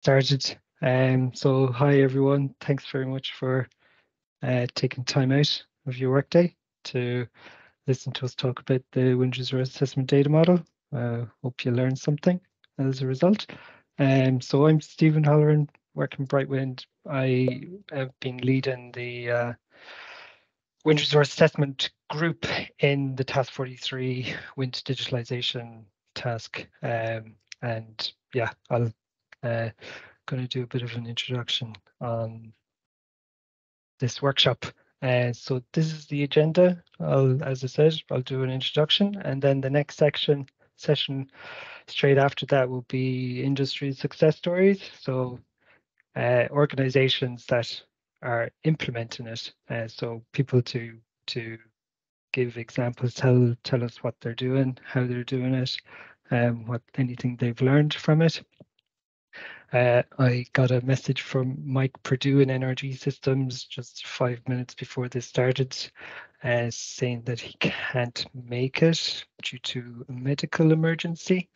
Started. So hi everyone. Thanks very much for taking time out of your workday to listen to us talk about the Windographer Assessment Data Model. Hope you learned something as a result. So I'm Stephen Holleran, working BrightWind. I have been leading the wind resource assessment group in the Task 43 wind digitalization task. And yeah, I'll going to do a bit of an introduction on this workshop. So this is the agenda. As I said, I'll do an introduction, and then the next session straight after that will be industry success stories. So organizations that are implementing it. So people to give examples, tell us what they're doing, how they're doing it, what anything they've learned from it. I got a message from Mike Purdue in NRG Systems just 5 minutes before this started, saying that he can't make it due to a medical emergency.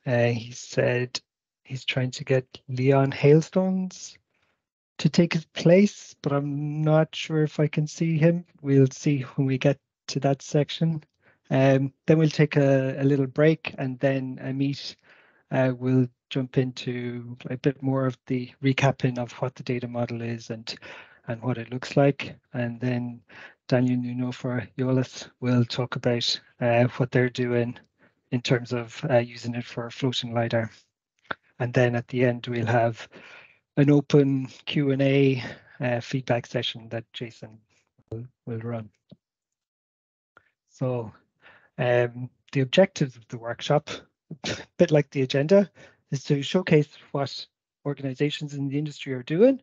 He said he's trying to get Leon Hailstones to take his place, but I'm not sure if I can see him. We'll see when we get to that section. Then we'll take a little break, and then Amit will jump into a bit more of the recapping of what the data model is and what it looks like. And then Daniel Nuno for Eolus will talk about what they're doing in terms of using it for floating lidar. And then at the end, we'll have an open Q&A feedback session that Jason will run. So the objectives of the workshop, a bit like the agenda, is to showcase what organizations in the industry are doing,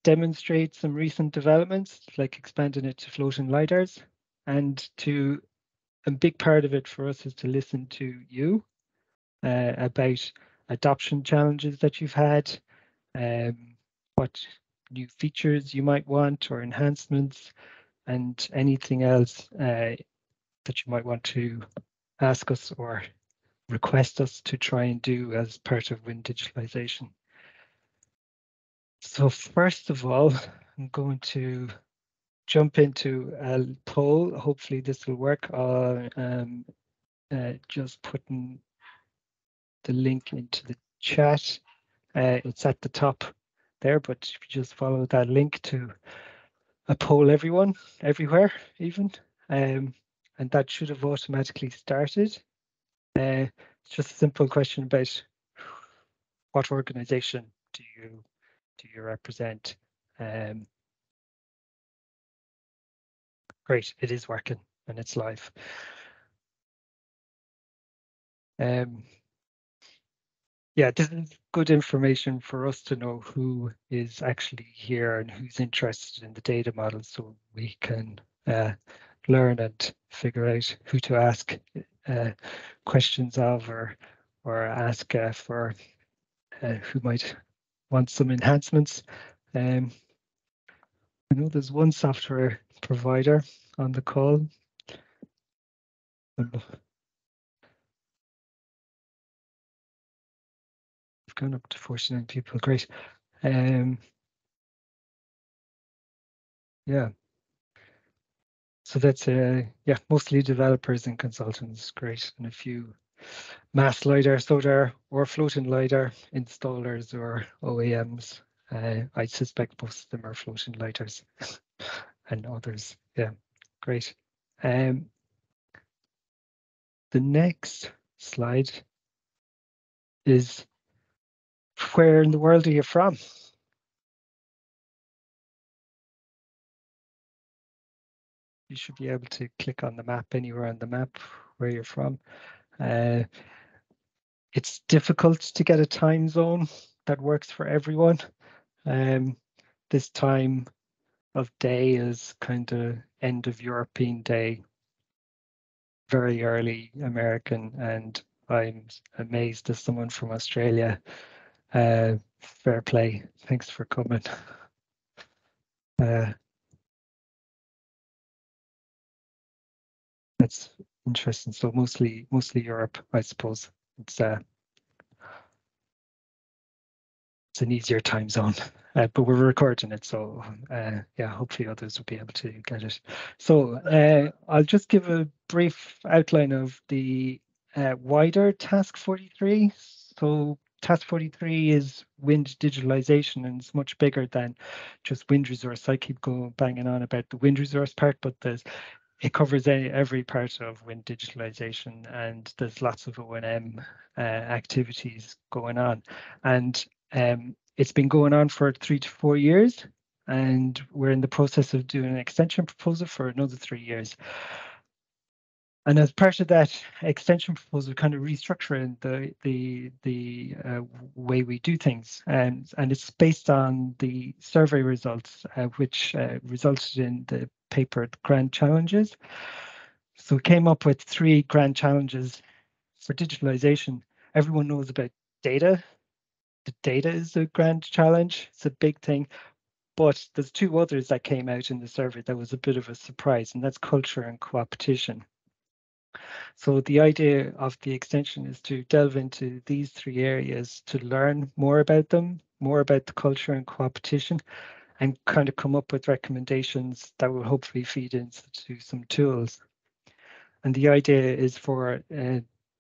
demonstrate some recent developments, like expanding it to floating lidars, and a big part of it for us is to listen to you about adoption challenges that you've had, what new features you might want or enhancements, and anything else that you might want to ask us or request us to try and do as part of wind digitalization. So first of all, I'm going to jump into a poll. Hopefully this will work. Just putting the link into the chat. It's at the top there, but if you just follow that link to a poll everyone, everywhere even, and that should have automatically started. It's just a simple question about what organization do you represent? Great, it is working and it's live. Yeah, this is good information for us to know who is actually here and who's interested in the data model, so we can learn and figure out who to ask questions of or ask for who might want some enhancements. I know there's one software provider on the call. We've gone up to 49 people, great. Yeah. So that's yeah, mostly developers and consultants, great, and a few mass lidar, SODAR, or floating lidar installers or OEMs. I suspect most of them are floating lidars and others. Yeah, great. The next slide is where in the world are you from? You should be able to click on the map anywhere on the map where you're from. It's difficult to get a time zone that works for everyone. This time of day is kind of end of European day, very early American, and I'm amazed as someone from Australia. Fair play. Thanks for coming. That's interesting. So mostly Europe, I suppose. It's it's an easier time zone. But we're recording it, so yeah, hopefully others will be able to get it. So I'll just give a brief outline of the wider Task 43. So Task 43 is wind digitalization, and it's much bigger than just wind resource. I keep going banging on about the wind resource part, but it covers every part of wind digitalization, and there's lots of O&M activities going on. And it's been going on for 3 to 4 years, and we're in the process of doing an extension proposal for another 3 years. And as part of that extension proposal, kind of restructuring the way we do things, and it's based on the survey results, which resulted in the paper Grand Challenges. So we came up with 3 grand challenges for digitalization. Everyone knows about data. The data is a grand challenge. It's a big thing. But there's 2 others that came out in the survey that was a bit of a surprise, and that's culture and co-opetition. So the idea of the extension is to delve into these 3 areas to learn more about them, more about the culture and co-opetition, and kind of come up with recommendations that will hopefully feed into some tools. And the idea is for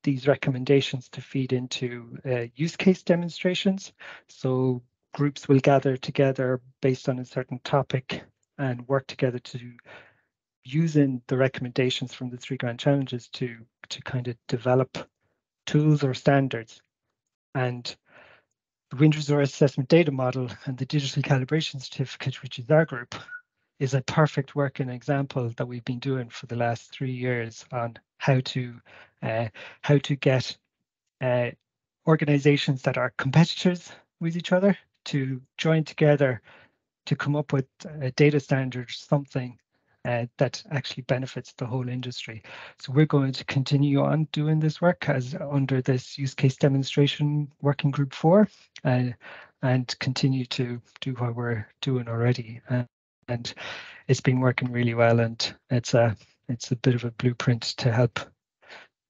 these recommendations to feed into use case demonstrations. So groups will gather together based on a certain topic and work together to using the recommendations from the 3 grand challenges to kind of develop tools or standards. And the Wind Resource Assessment Data Model and the Digital Calibration Certificate, which is our group, is a perfect working example that we've been doing for the last 3 years on how to get organizations that are competitors with each other to join together to come up with a data standard, something that actually benefits the whole industry. So we're going to continue on doing this work as under this use case demonstration working group 4, and continue to do what we're doing already. And it's been working really well, and it's a bit of a blueprint to help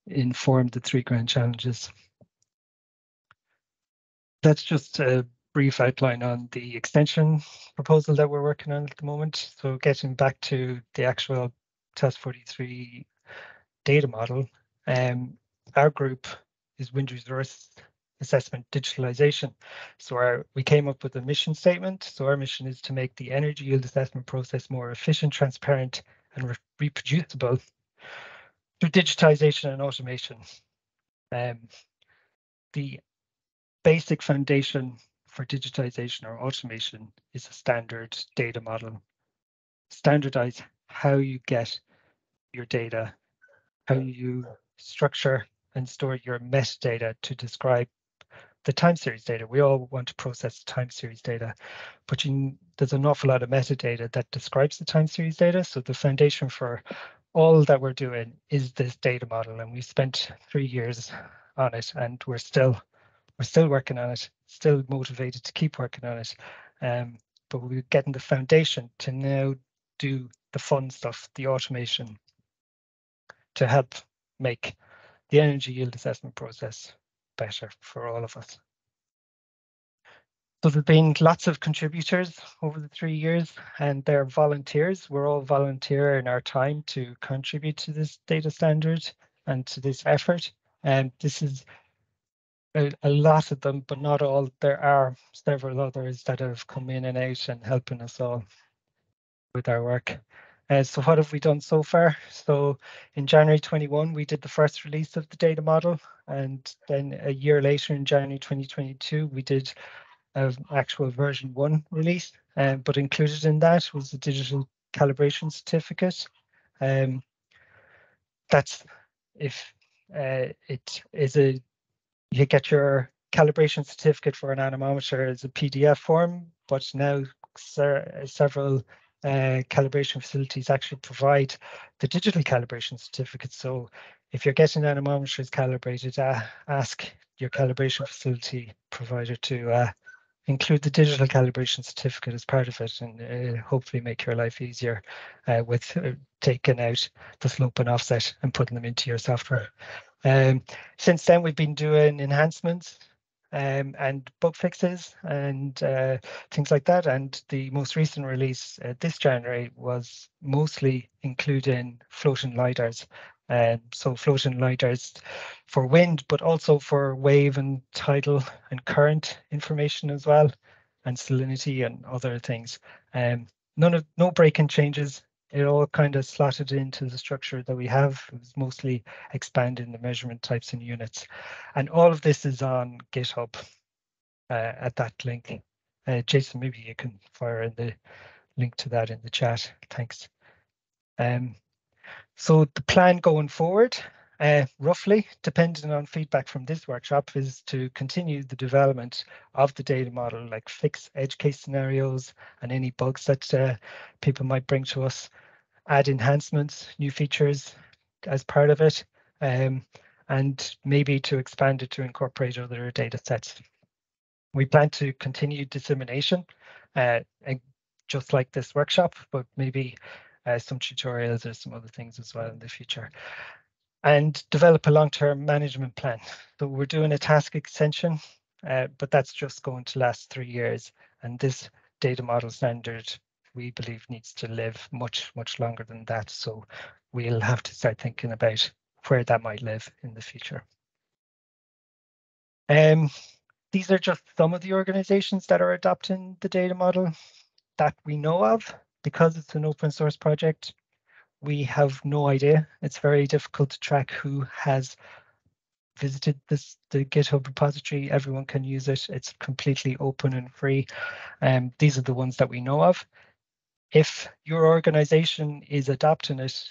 inform the 3 grand challenges. That's just a brief outline on the extension proposal that we're working on at the moment. So getting back to the actual Task 43 data model, our group is Wind Resource Assessment Digitalization. So we came up with a mission statement. So our mission is to make the energy yield assessment process more efficient, transparent, and reproducible through digitization and automation. The basic foundation for digitization or automation is a standard data model. Standardize how you get your data, how you structure and store your metadata to describe the time series data. We all want to process time series data, but there's an awful lot of metadata that describes the time series data. So the foundation for all that we're doing is this data model, and we spent 3 years on it, and we're still working on it, still motivated to keep working on it. But we're getting the foundation to now do the fun stuff, the automation, to help make the energy yield assessment process better for all of us. So there's been lots of contributors over the 3 years, and they're volunteers. We're all volunteering our time to contribute to this data standard and to this effort. And this is a lot of them, but not all. There are several others that have come in and out and helping us all with our work. So what have we done so far? So in January 21, we did the first release of the data model, and then a year later in January 2022, we did an actual version 1 release, but included in that was the digital calibration certificate. That's if it is you get your calibration certificate for an anemometer as a PDF form, but now several calibration facilities actually provide the digital calibration certificate. So if you're getting anemometers calibrated, ask your calibration facility provider to include the digital calibration certificate as part of it, and hopefully make your life easier with taking out the slope and offset and putting them into your software. Since then, we've been doing enhancements and bug fixes and things like that. And the most recent release this January was mostly including floating lidars. So floating lidars for wind, but also for wave and tidal and current information as well, and salinity and other things. No break-in changes. It all kind of slotted into the structure that we have. It was mostly expanding the measurement types and units. And all of this is on GitHub at that link. Jason, maybe you can fire in the link to that in the chat. Thanks. So the plan going forward, roughly, depending on feedback from this workshop, is to continue the development of the data model, like fix edge case scenarios and any bugs that people might bring to us, add enhancements, new features as part of it, and maybe to expand it to incorporate other data sets. We plan to continue dissemination, and just like this workshop, but maybe some tutorials or some other things as well in the future. And develop a long-term management plan. So we're doing a task extension, but that's just going to last 3 years. And this data model standard, we believe, needs to live much, much longer than that. So we'll have to start thinking about where that might live in the future. These are just some of the organizations that are adopting the data model that we know of. Because it's an open source project, we have no idea. It's very difficult to track who has visited the GitHub repository. Everyone can use it. It's completely open and free. These are the ones that we know of. If your organization is adopting it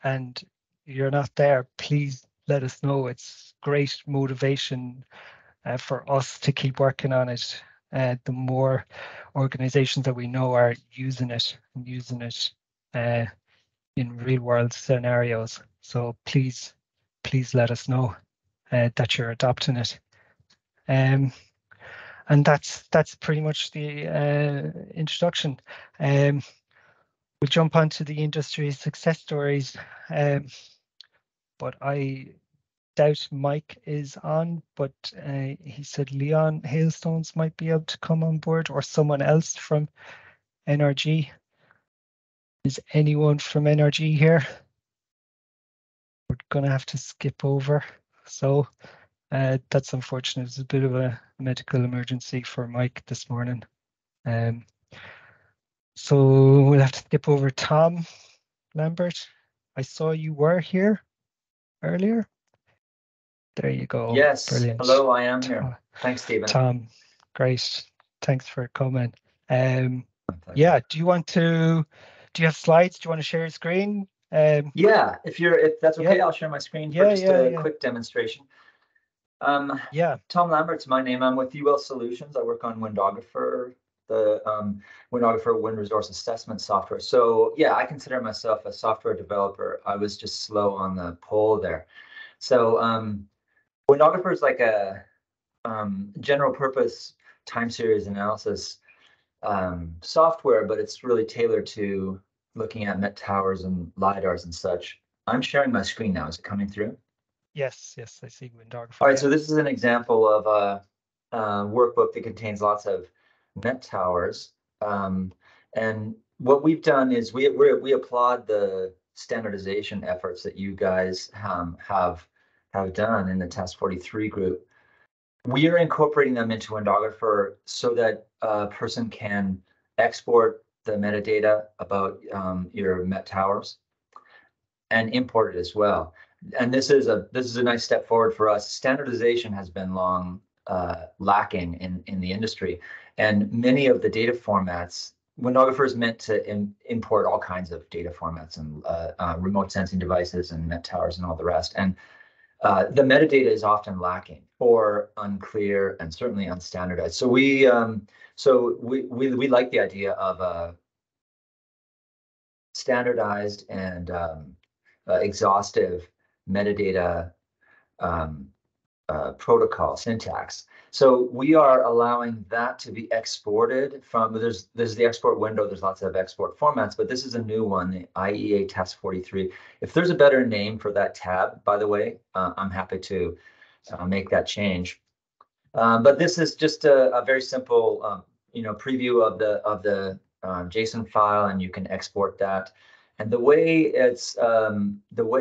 and you're not there, please let us know. It's great motivation for us to keep working on it. The more organizations that we know are using it and using it in real world scenarios. So please let us know that you're adopting it. And that's pretty much the introduction. We'll jump onto the industry success stories. But I doubt Mike is on, but he said Leon Hailstones might be able to come on board, or someone else from NRG. Is anyone from NRG here? We're gonna have to skip over. So that's unfortunate. It's a bit of a medical emergency for Mike this morning. So we'll have to skip over Tom Lambert. I saw you were here earlier. There you go. Yes. Brilliant. Hello, I am here. Thanks, Stephen. Tom, great. Thanks for coming. Yeah, do you have slides? Do you want to share your screen? Yeah, if that's okay, I'll share my screen for just a quick demonstration. Tom Lambert's my name. I'm with UL Solutions. I work on Windographer, the Windographer wind resource assessment software. So yeah, I consider myself a software developer. I was just slow on the poll there. So Windographer is like a general purpose time series analysis software, but it's really tailored to looking at met towers and lidars and such. I'm sharing my screen now. Is it coming through? Yes, I see Windographer. All right, so this is an example of a workbook that contains lots of met towers. And what we've done is we applaud the standardization efforts that you guys have done in the Task 43 group. We are incorporating them into Windographer so that a person can export the metadata about your met towers and import it as well. And this is a nice step forward for us. Standardization has been long lacking in the industry, and many of the data formats, Windographer is meant to import all kinds of data formats and remote sensing devices and met towers and all the rest. And the metadata is often lacking or unclear and certainly unstandardized. So we like the idea of a standardized and exhaustive metadata protocol syntax. So we are allowing that to be exported from, there's the export window, there's lots of export formats, but this is a new one, the IEA Task 43. If there's a better name for that tab, by the way, I'm happy to make that change. But this is just a very simple, preview of the JSON file, and you can export that. And the way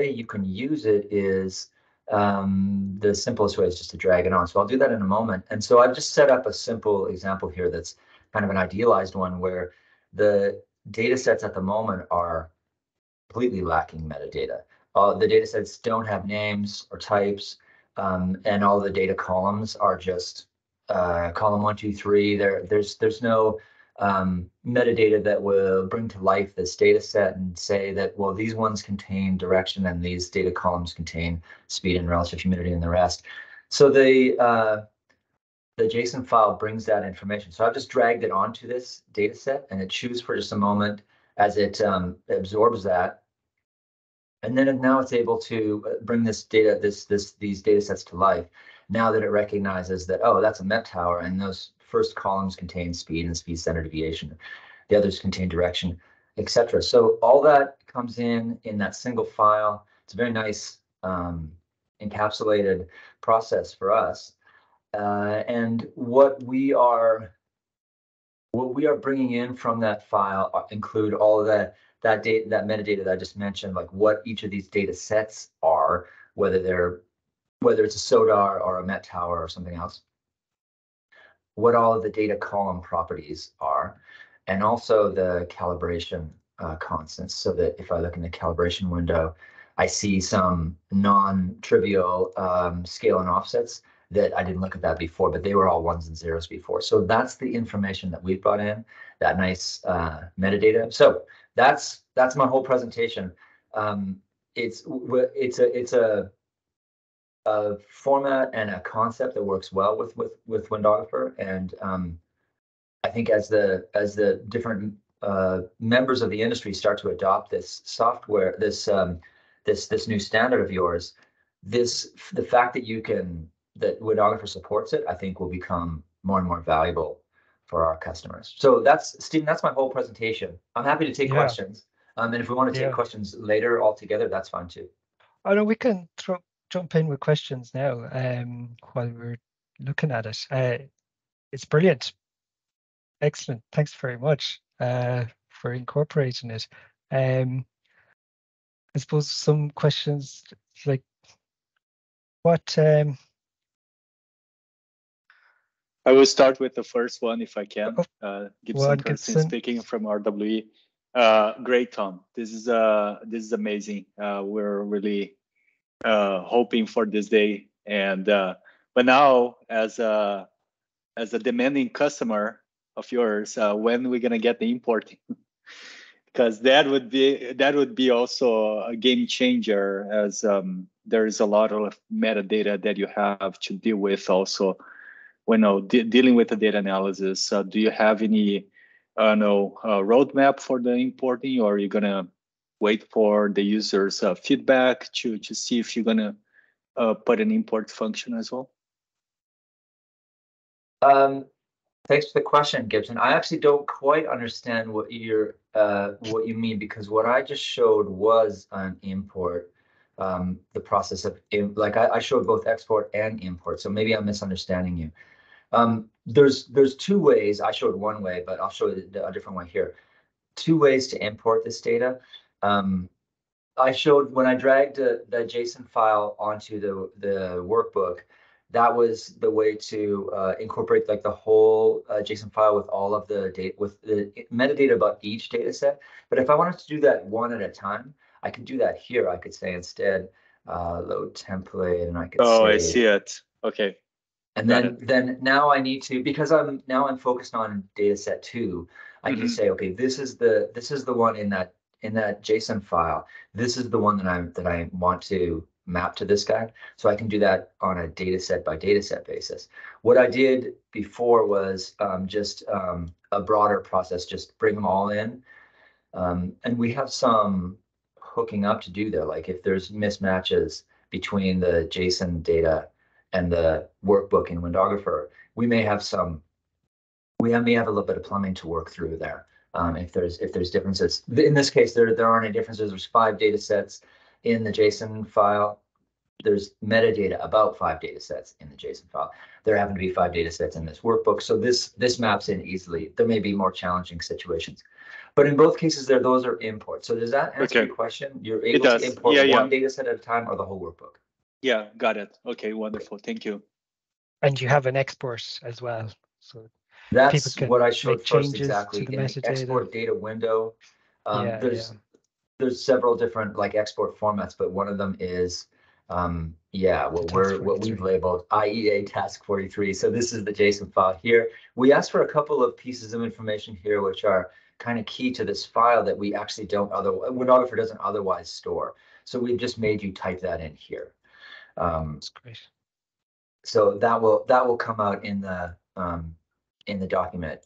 you can use it is the simplest way is just to drag it on. So I'll do that in a moment. And so I've just set up a simple example here that's kind of an idealized one where the data sets at the moment are completely lacking metadata. The data sets don't have names or types, and all the data columns are just column 1, 2, 3. There's no metadata that will bring to life this data set and say that, well, these ones contain direction and these data columns contain speed and relative humidity and the rest. So the JSON file brings that information. So I've just dragged it onto this data set, and it chews for just a moment as it absorbs that. And then now it's able to bring this data, these data sets to life. Now that it recognizes that, oh, that's a Met tower, and those first columns contain speed and speed standard deviation. The others contain direction, etc. So all that comes in that single file. It's a very nice encapsulated process for us. And what we are bringing in from that file include all of that data, that metadata that I just mentioned, like what each of these data sets are, whether it's a SODAR or a Met tower or something else, what all of the data column properties are, and also the calibration constants, so that if I look in the calibration window, I see some non-trivial scale and offsets that I didn't look at that before, but they were all ones and zeros before. So that's the information that we've brought in, that nice metadata. So that's my whole presentation. It's a format and a concept that works well with Windographer, and I think as the different members of the industry start to adopt this software, this new standard of yours, the fact that Windographer supports it, I think will become more and more valuable for our customers. So Stephen, that's my whole presentation. I'm happy to take questions. And if we want to take questions later altogether, that's fine too. Oh no, we can jump in with questions now while we're looking at it. It's brilliant. Excellent. Thanks very much for incorporating it. I suppose some questions like what I will start with the first one if I can. Gibson Kersting Gibson speaking from RWE. Great, Tom. This is amazing. We're really hoping for this day, and but now as a demanding customer of yours, when are we gonna get the importing? Because that would be also a game changer, as there is a lot of metadata that you have to deal with also when dealing with the data analysis. Do you have any roadmap for the importing, or are you gonna wait for the user's feedback to see if you're gonna put an import function as well? Thanks for the question, Gibson. I actually don't quite understand what you mean, because what I just showed was an import. The process of I showed both export and import, so maybe I'm misunderstanding you. There's two ways. I showed one way, but I'll show you a different way here. Two ways to import this data. I showed when I dragged the JSON file onto the workbook, that was the way to incorporate like the whole JSON file with all of the data, with the metadata about each data set. But if I wanted to do that one at a time, I could do that here. I could say instead load template, and I could say, I see it. Okay. And then now I need to, because I'm focused on data set 2, I can say, okay, this is the one in that JSON file. This is the one that I want to map to this guy. So I can do that on a data set by data set basis. What I did before was just a broader process, just bring them all in. And we have some hooking up to do there. Like if there's mismatches between the JSON data and the workbook in Windographer, we may have a little bit of plumbing to work through there. If there's differences. In this case, there aren't any differences. There's 5 data sets in the JSON file. there's metadata about 5 data sets in the JSON file. There happen to be 5 data sets in this workbook, so this maps in easily. There may be more challenging situations, but in both cases, those are imports. So does that answer Okay. your question? You're It able does. to import Yeah, one data set at a time or the whole workbook? Yeah, got it. Okay, wonderful. Thank you. And you have an export as well, so people That's can what I make showed first changes exactly. to the In the metadata. export data window, Yeah, there's several different like export formats, but one of them is what we've labeled IEA task 43. So this is the JSON file here. We asked for a couple of pieces of information here which are kind of key to this file that we actually don't Windographer doesn't otherwise store. So we've just made you type that in here. That's great. So that will come out in the document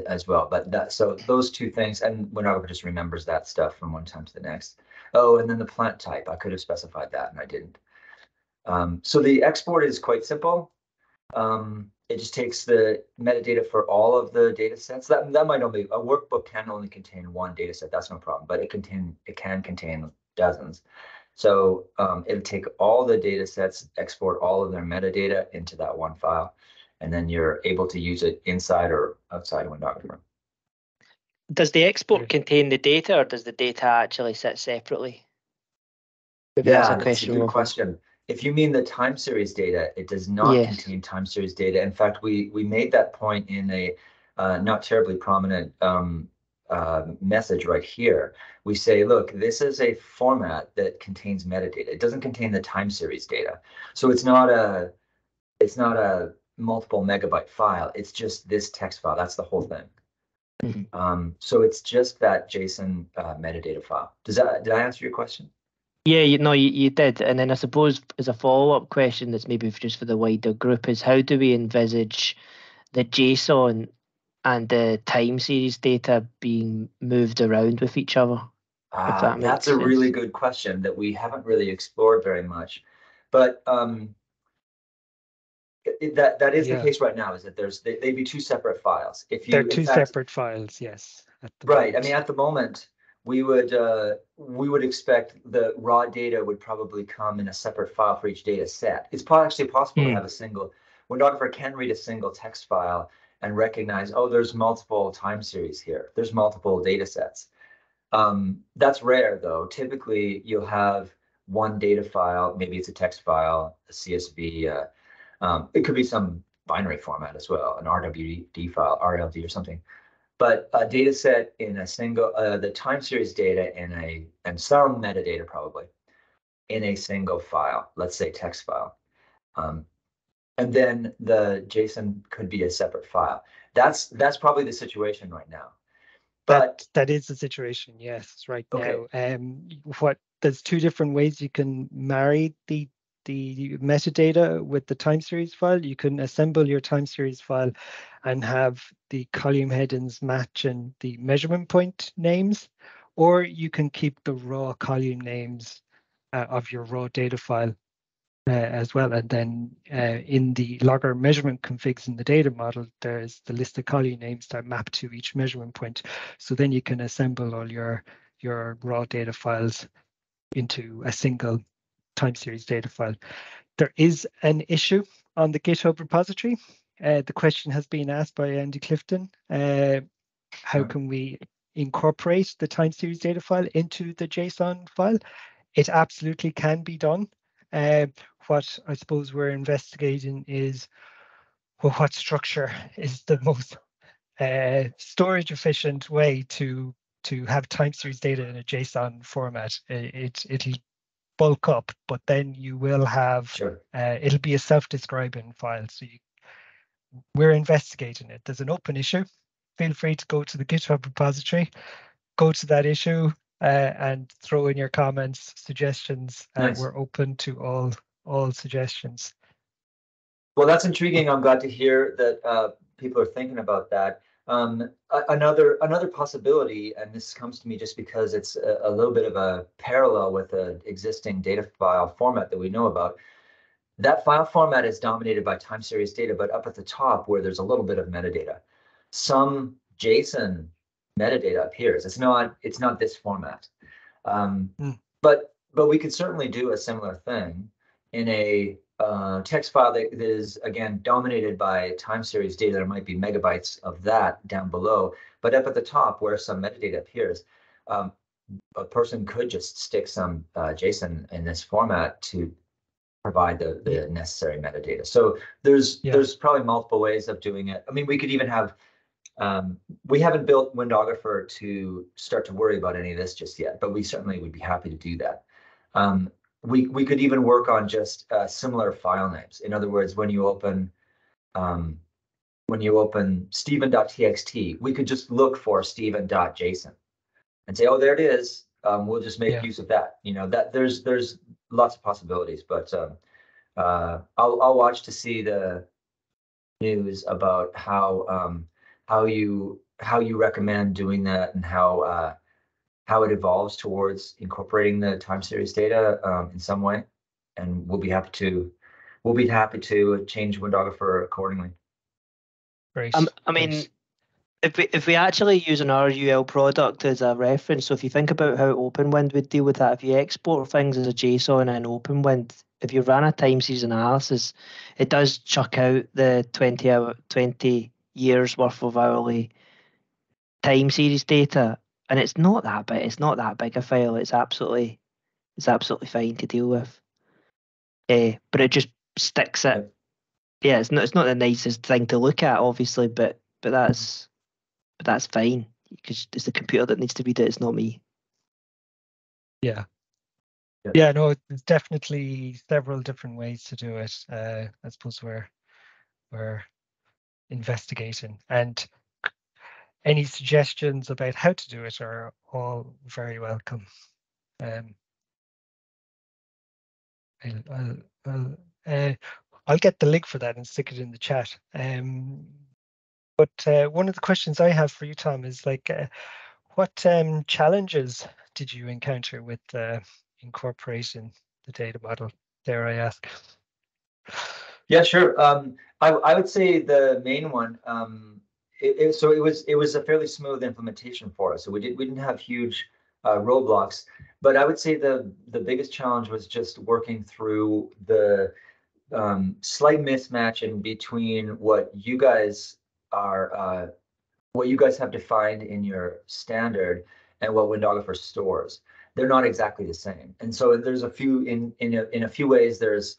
as well. But so those two things, and Windographer just remembers that stuff from one time to the next. Oh, and then the plant type, I could have specified that and I didn't. So the export is quite simple. It just takes the metadata for all of the data sets. That might only, a workbook can only contain one data set, that's no problem, but it can contain dozens. So it'll take all the data sets, export all of their metadata into that one file, and then you're able to use it inside or outside of Windographer. Does the export contain the data, or does the data actually sit separately? Yeah, that's a good question. If you mean the time series data, it does not contain time series data. In fact, we made that point in a not terribly prominent message right here. We say, look, this is a format that contains metadata. It doesn't contain the time series data. So it's not a multiple megabyte file. It's just this text file. That's the whole thing. Mm-hmm. So it's just that JSON metadata file. Did I answer your question? Yeah, you did. And then I suppose as a follow-up question that's maybe just for the wider group is how do we envisage the JSON and the time series data being moved around with each other? If that makes That's a sense. really good question that we haven't really explored very much. But that is the case right now, is that they'd be two separate files. They're two separate files, yes. Right. I mean, at the moment, we would expect the raw data would probably come in a separate file for each data set. It's actually possible to have a single, Windographer can read a single text file and recognize, oh, there's multiple time series here. There's multiple data sets. That's rare though. Typically you'll have one data file, maybe it's a text file, a CSV, it could be some binary format as well, an RWD file, RLD or something. But a data set in a single, the time series data and some metadata probably in a single file, let's say text file. And then the JSON could be a separate file. That's probably the situation right now. But that is the situation, yes, right now. There's two different ways you can marry the metadata with the time series file. You can assemble your time series file and have the column headings matching the measurement point names, or you can keep the raw column names of your raw data file as well. And then in the logger measurement configs in the data model, there's the list of column names that map to each measurement point. So then you can assemble all your raw data files into a single time series data file. There is an issue on the GitHub repository. The question has been asked by Andy Clifton. How can we incorporate the time series data file into the JSON file? It absolutely can be done. What I suppose we're investigating is what structure is the most storage efficient way to have time series data in a JSON format. It'll bulk up, but then you will have it'll be a self-describing file. So we're investigating it. There's an open issue. Feel free to go to the GitHub repository, go to that issue, and throw in your comments, suggestions. Nice. We're open to all suggestions. Well, that's intriguing. I'm glad to hear that people are thinking about that. Another possibility, and this comes to me just because it's a little bit of a parallel with an existing data file format that we know about. That file format is dominated by time series data, but up at the top where there's a little bit of metadata, some JSON metadata appears. It's not this format. But we could certainly do a similar thing in a text file that is, again, dominated by time series data. There might be megabytes of that down below, but up at the top where some metadata appears, a person could just stick some JSON in this format to provide the necessary metadata. So there's probably multiple ways of doing it. I mean, we could even have, we haven't built Windographer to start to worry about any of this just yet, but we certainly would be happy to do that. We could even work on just similar file names. In other words, when you open Stephen.txt, we could just look for Stephen.json and say, oh, there it is. We'll just make use of that. You know, that there's lots of possibilities, but I'll watch to see the news about how you recommend doing that and how it evolves towards incorporating the time series data in some way, and we'll be happy to change Windographer accordingly. Great. I mean, if we actually use an RUL product as a reference, so if you think about how OpenWind would deal with that, if you export things as a JSON in OpenWind, if you ran a time series analysis, it does chuck out the 20 years worth of hourly time series data, and it's not that big. It's not that big a file. It's absolutely fine to deal with. But it just sticks it. Yeah, it's not the nicest thing to look at, obviously, but that's fine because it's the computer that needs to read it. It's not me. Yeah. Yeah, no, there's definitely several different ways to do it. I suppose we're investigating, and any suggestions about how to do it are all very welcome. I'll get the link for that and stick it in the chat. But one of the questions I have for you, Tom, is like, what challenges did you encounter with incorporating the data model? Dare I ask? Yeah, sure. I would say the main one. So it was a fairly smooth implementation for us. So we didn't have huge roadblocks, but I would say the biggest challenge was just working through the slight mismatch in between what you guys have defined in your standard and what Windographer stores. They're not exactly the same, and so there's a few in a few ways. There's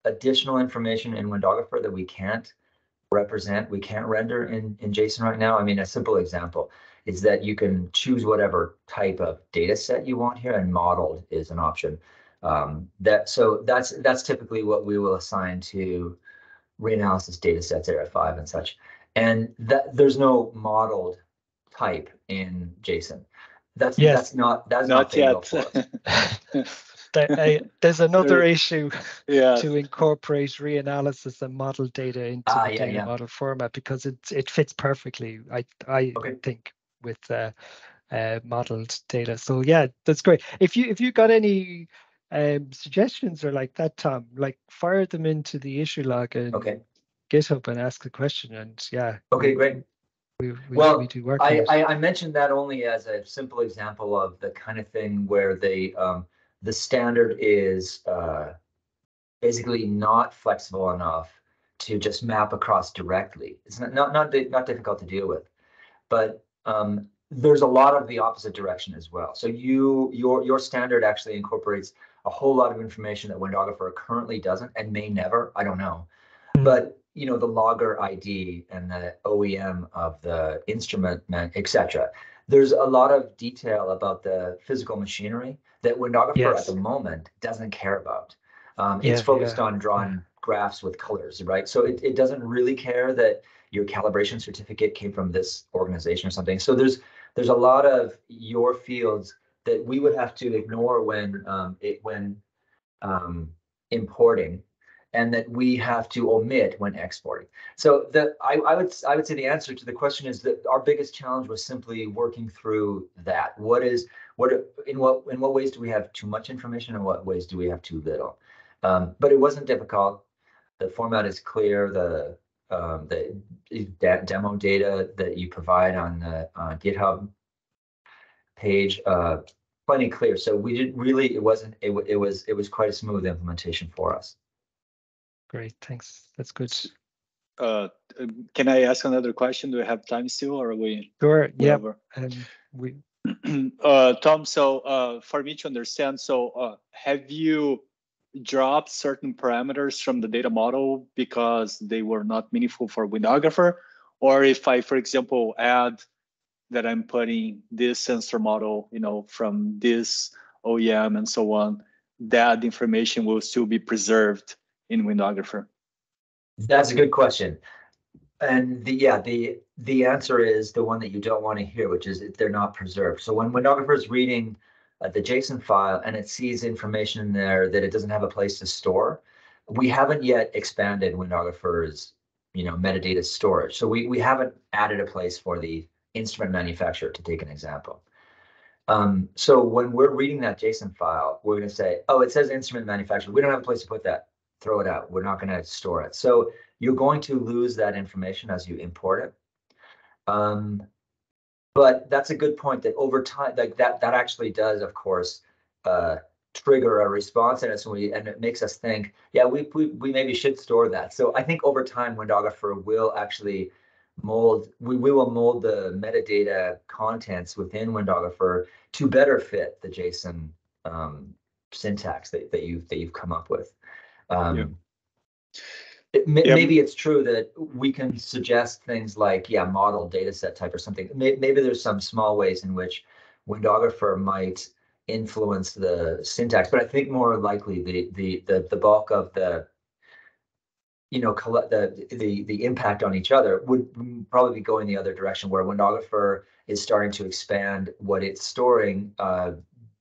additional information in Windographer that we can't render in JSON right now. I mean, a simple example is that you can choose whatever type of data set you want here, and modeled is an option. That's typically what we will assign to reanalysis data sets, ARA 5 and such. And that there's no modeled type in JSON. That's not yet. For us. There's another issue to incorporate reanalysis and model data into the data model format, because it fits perfectly, I think, with modeled data. So yeah, that's great. If you got any suggestions or like that, Tom, like fire them into the issue log and GitHub and ask the question. And great. We do work. I mentioned that only as a simple example of the kind of thing where the standard is basically not flexible enough to just map across directly. It's not difficult to deal with, but there's a lot of the opposite direction as well. So your standard actually incorporates a whole lot of information that Windographer currently doesn't and may never. I don't know, but the logger ID and the OEM of the instrument, etc. There's a lot of detail about the physical machinery that Windographer at the moment doesn't care about. It's focused on drawing graphs with colors, right? So it doesn't really care that your calibration certificate came from this organization or something. So there's a lot of your fields that we would have to ignore when importing, and that we have to omit when exporting. So I would say the answer to the question is that our biggest challenge was simply working through that. In what ways do we have too much information, and what ways do we have too little? But it wasn't difficult. The format is clear. The demo data that you provide on the GitHub page plenty clear. So we didn't really, it wasn't, it was quite a smooth implementation for us. Great, thanks. That's good. Can I ask another question? Do we have time still, or are we? Sure. Yeah. Over? We. Tom, so for me to understand, so have you dropped certain parameters from the data model because they were not meaningful for Windographer? Or if I, for example, add that I'm putting this sensor model, from this OEM and so on, that information will still be preserved in Windographer? That's a good question. And the answer is the one that you don't want to hear, which is if they're not preserved. So when Windographer is reading the JSON file and it sees information in there that it doesn't have a place to store, we haven't yet expanded Windographer's metadata storage. So we haven't added a place for the instrument manufacturer, to take an example. So when we're reading that JSON file, we're going to say, oh, it says instrument manufacturer. We don't have a place to put that. Throw it out. We're not going to store it. So you're going to lose that information as you import it. But that's a good point, that over time, like that actually does, of course, trigger a response in us, and it makes us think, yeah, we maybe should store that. So I think over time, Windographer will actually we will mold the metadata contents within Windographer to better fit the JSON syntax that you've come up with. Maybe it's true that we can suggest things like, model data set type or something. Maybe there's some small ways in which Windographer might influence the syntax, but I think more likely the bulk of the the impact on each other would probably be going the other direction, where Windographer is starting to expand what it's storing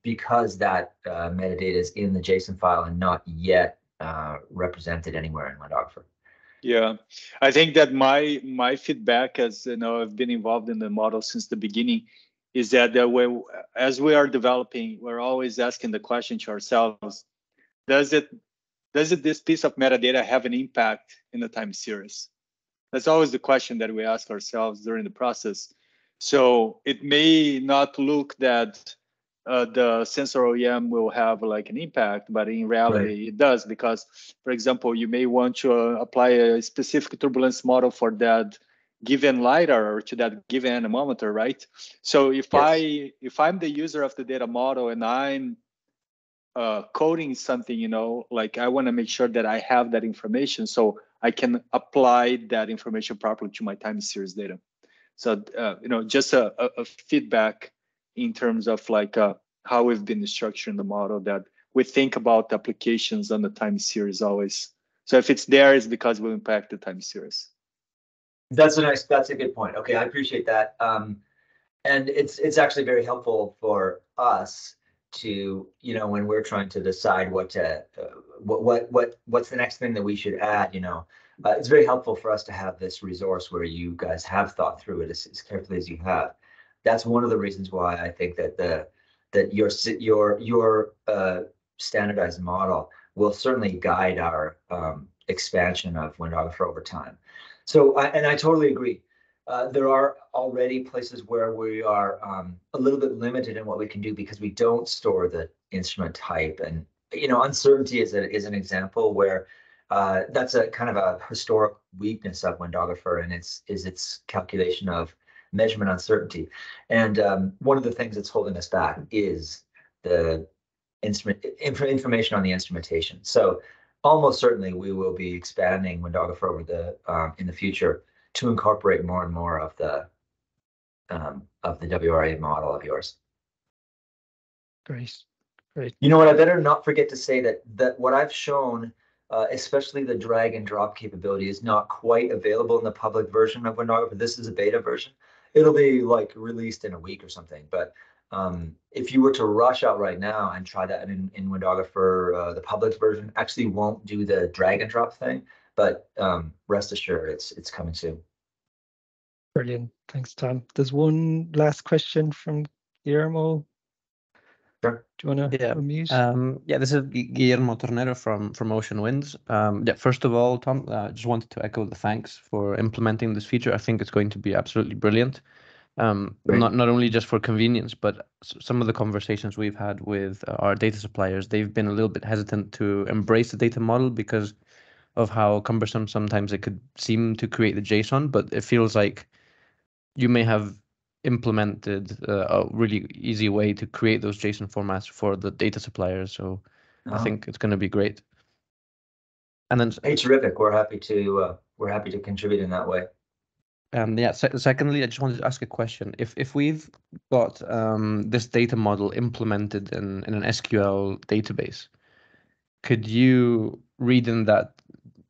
because that metadata is in the JSON file and not yet represented anywhere in Windographer. Yeah, I think that my feedback, as I've been involved in the model since the beginning, is that as we are developing, we're always asking the question to ourselves: does this piece of metadata have an impact in the time series? That's always the question that we ask ourselves during the process. So it may not look that the sensor OEM will have like an impact, but in reality it does, because, for example, you may want to apply a specific turbulence model for that given lidar or to that given anemometer, right? So if I'm the user of the data model and I'm coding something, like I want to make sure that I have that information so I can apply that information properly to my time series data. So, just a feedback in terms of like how we've been structuring the model, that we think about applications on the time series always. So if it's there, it's because we'll impact the time series. That's a good point. Okay, I appreciate that. And it's actually very helpful for us to, when we're trying to decide what's the next thing that we should add, it's very helpful for us to have this resource where you guys have thought through it as carefully as you have. That's one of the reasons why I think that your standardized model will certainly guide our expansion of Windographer over time. So, I totally agree. There are already places where we are a little bit limited in what we can do because we don't store the instrument type, and uncertainty is an example where that's a kind of a historic weakness of Windographer, and its calculation of measurement uncertainty. And one of the things that's holding us back is the information on the instrumentation. So almost certainly we will be expanding Windographer over in the future to incorporate more and more of the WRA model of yours. Great. You know what? I better not forget to say that what I've shown, especially the drag and drop capability, is not quite available in the public version of Windographer. This is a beta version. It'll be like released in a week or something. But if you were to rush out right now and try that in Windographer, the public version actually won't do the drag and drop thing. But rest assured, it's coming soon. Brilliant. Thanks, Tom. There's one last question from Guillermo. Sure. Do you want to unmute? This is Guillermo Tornero from Ocean Winds. First of all, Tom, just wanted to echo the thanks for implementing this feature. I think it's going to be absolutely brilliant. Not only just for convenience, but some of the conversations we've had with our data suppliers, they've been a little bit hesitant to embrace the data model because of how cumbersome sometimes it could seem to create the JSON, but it feels like you may have implemented a really easy way to create those JSON formats for the data suppliers. So I think it's going to be great. And then, hey, terrific. We're happy to contribute in that way. Yeah. Secondly, I just wanted to ask a question. If we've got this data model implemented in an SQL database, could you read in that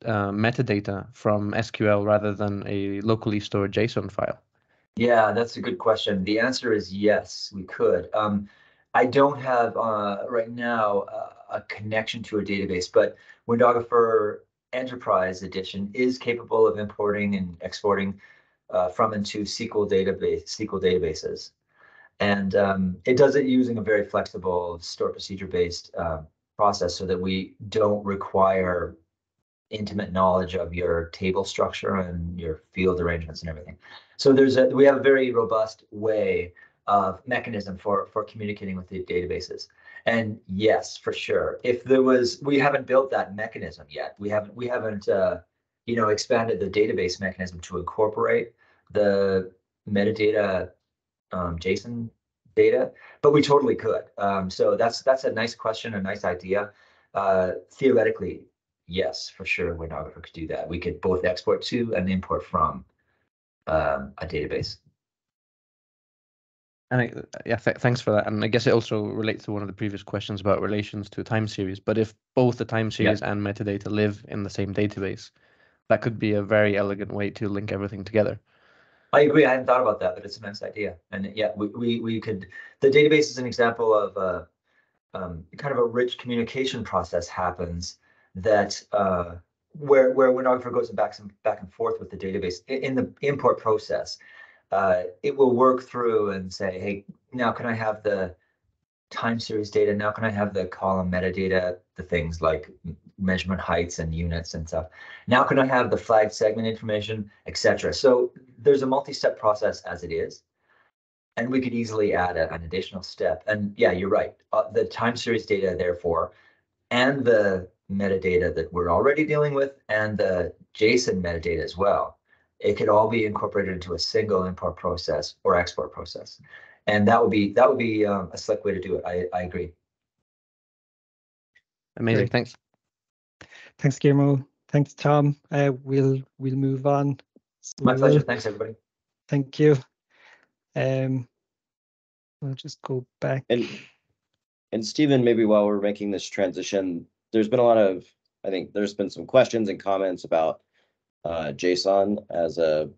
metadata from SQL rather than a locally stored JSON file? Yeah, that's a good question. The answer is yes, we could. I don't have right now a connection to a database, but Windographer Enterprise Edition is capable of importing and exporting from and to SQL databases. And it does it using a very flexible store procedure-based process so that we don't require intimate knowledge of your table structure and your field arrangements and everything. So we have a very robust way of mechanism for communicating with the databases. And yes, for sure, if there was, we haven't built that mechanism yet. We haven't expanded the database mechanism to incorporate the metadata JSON data, but we totally could. So that's a nice question, a nice idea. Theoretically, yes, for sure, Windographer could do that. We could both export to and import from a database. And thanks for that. And I guess it also relates to one of the previous questions about relations to time series. But if both the time series and metadata live in the same database, that could be a very elegant way to link everything together. I agree. I hadn't thought about that, but it's a nice idea. And yeah, we could. The database is an example of kind of a rich communication process happens that where Windographer goes back and forth with the database in the import process. It will work through and say, hey, now can I have the time series data? Now can I have the column metadata, the things like measurement heights and units and stuff? Now can I have the flag segment information, etc. So there's a multi-step process as it is. And we could easily add an additional step. And yeah, you're right. The time series data, therefore, and the metadata that we're already dealing with, and the JSON metadata as well, it could all be incorporated into a single import process or export process. And that would be a slick way to do it. I agree. Amazing. Great. Thanks. Thanks, Guillermo. Thanks, Tom. We'll move on. My pleasure. Thanks, everybody. Thank you. We'll just go back. And Stephen, maybe while we're making this transition, there's been a lot of, I think there's been some questions and comments about JSON as a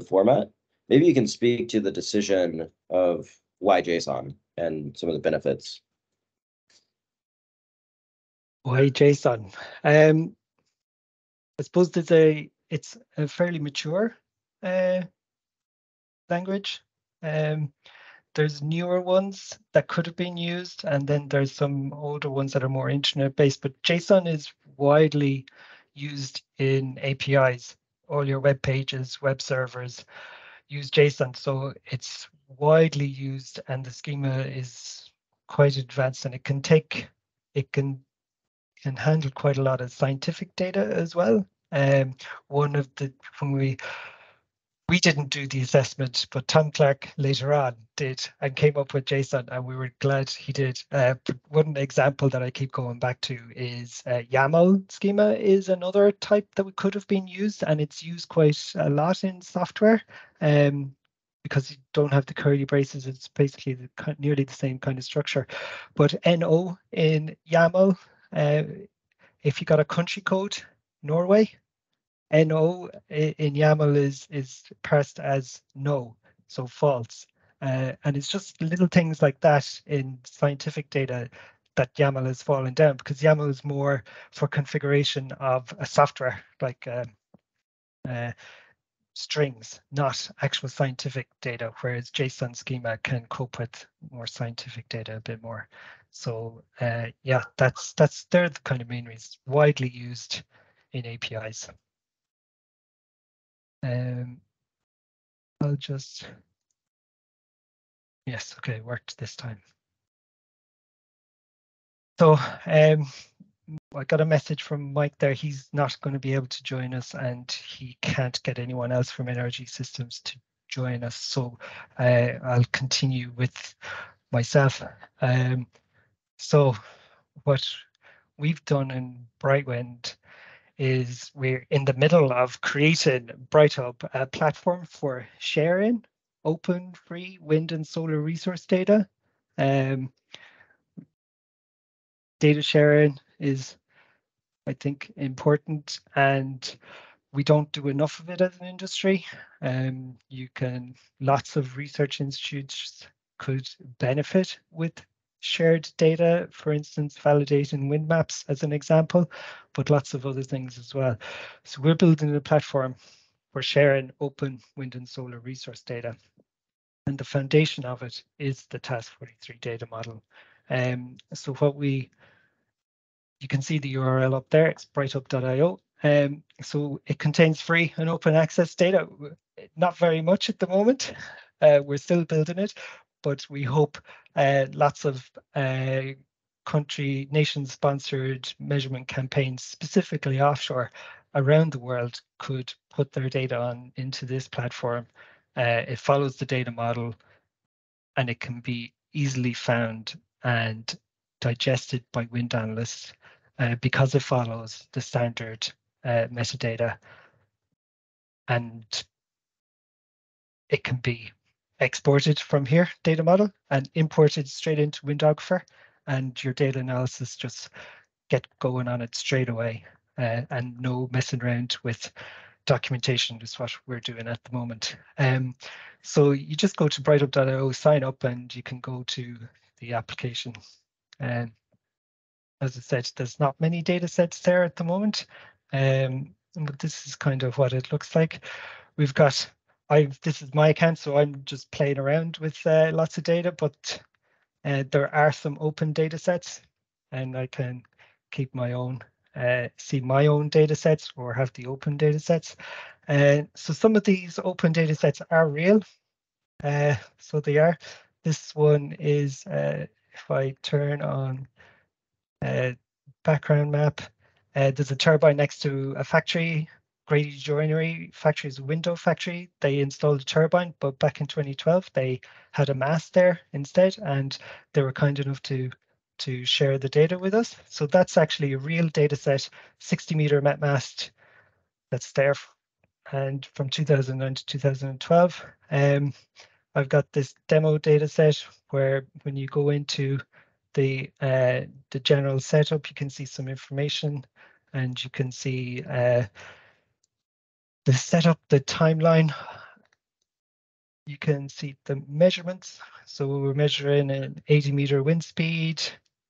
format. Maybe you can speak to the decision of why JSON and some of the benefits. Why JSON? I suppose it's a fairly mature language. There's newer ones that could have been used, and then there's some older ones that are more internet-based. But JSON is widely used in APIs. All your web pages, web servers use JSON, so it's widely used, and the schema is quite advanced, and it can handle quite a lot of scientific data as well. When we didn't do the assessment, but Tom Clark later on did and came up with JSON, and we were glad he did. One example that I keep going back to is YAML schema is another type that could have been used, and it's used quite a lot in software because you don't have the curly braces. It's basically nearly the same kind of structure. But NO in YAML, if you got a country code, Norway, NO in YAML is parsed as no, so false. And it's just little things like that in scientific data that YAML has fallen down, because YAML is more for configuration of a software, like strings, not actual scientific data, whereas JSON schema can cope with more scientific data a bit more. So yeah, they're the kind of main reasons, widely used in APIs. I'll just Yes, okay, it worked this time. So I got a message from Mike there. He's not going to be able to join us, and he can't get anyone else from NRG Systems to join us. So I'll continue with myself. So what we've done in BrightWind is we're in the middle of creating BrightHub, a platform for sharing open, free wind and solar resource data. Data sharing is, I think, important, and we don't do enough of it as an industry. Lots of research institutes could benefit with shared data, for instance, validating wind maps as an example, but lots of other things as well. So we're building a platform for sharing open wind and solar resource data. And the foundation of it is the Task43 data model. So you can see the URL up there, it's brighthub.io. So it contains free and open access data. Not very much at the moment. We're still building it, but we hope lots of nation-sponsored measurement campaigns, specifically offshore, around the world could put their data on into this platform. It follows the data model, and it can be easily found and digested by wind analysts because it follows the standard metadata, and it can be exported from here, data model, and imported straight into Windographer, and your data analysis just get going on it straight away, and no messing around with documentation is what we're doing at the moment. So you just go to brighthub.io, sign up, and you can go to the application. And as I said, there's not many data sets there at the moment, but this is kind of what it looks like. We've got, this is my account, so I'm just playing around with lots of data, but there are some open data sets, and I can keep my own, see my own data sets or have the open data sets. So some of these open data sets are real. So they are. This one is, if I turn on background map, there's a turbine next to a factory. Grady Joinery Factory is a window factory. They installed a turbine, but back in 2012, they had a mast there instead, and they were kind enough to share the data with us. So that's actually a real data set, 60-meter met mast that's there, and from 2009 to 2012. I've got this demo data set where when you go into the general setup, you can see some information, and you can see the setup, the timeline. You can see the measurements. So we're measuring an 80-meter wind speed,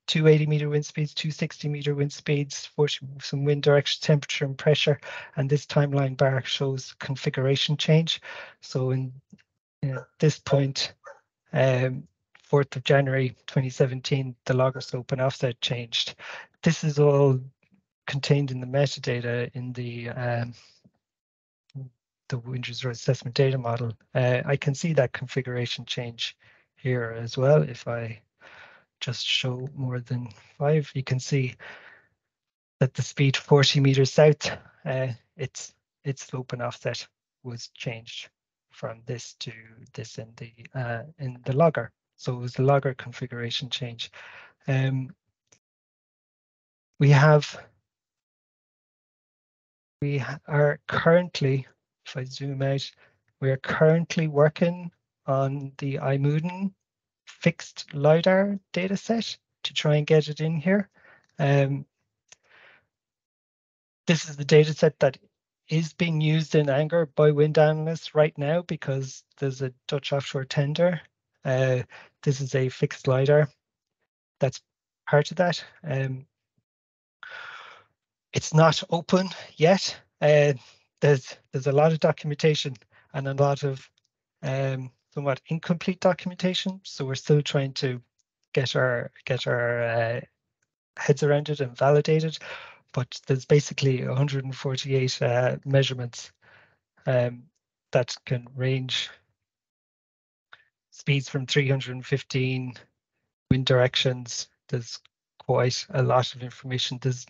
280-meter wind speeds, 260-meter wind speeds, for some wind direction, temperature, and pressure. And this timeline bar shows configuration change. So in this point, 4th of January 2017, the logger slope and offset changed. This is all contained in the metadata in the wind resource assessment data model. I can see that configuration change here as well. If I just show more than 5, you can see that the speed 40 meters south, its slope and offset was changed from this to this in the logger. So it was the logger configuration change. We are currently, if I zoom out, we are currently working on the IMUDN fixed lidar data set to try and get it in here. This is the data set that is being used in anger by wind analysts right now because there's a Dutch offshore tender. This is a fixed lidar that's part of that. It's not open yet. There's a lot of documentation and a lot of somewhat incomplete documentation. So we're still trying to get our heads around it and validate it. But there's basically 148 measurements that can range speeds from 315, wind directions. There's quite a lot of information. There's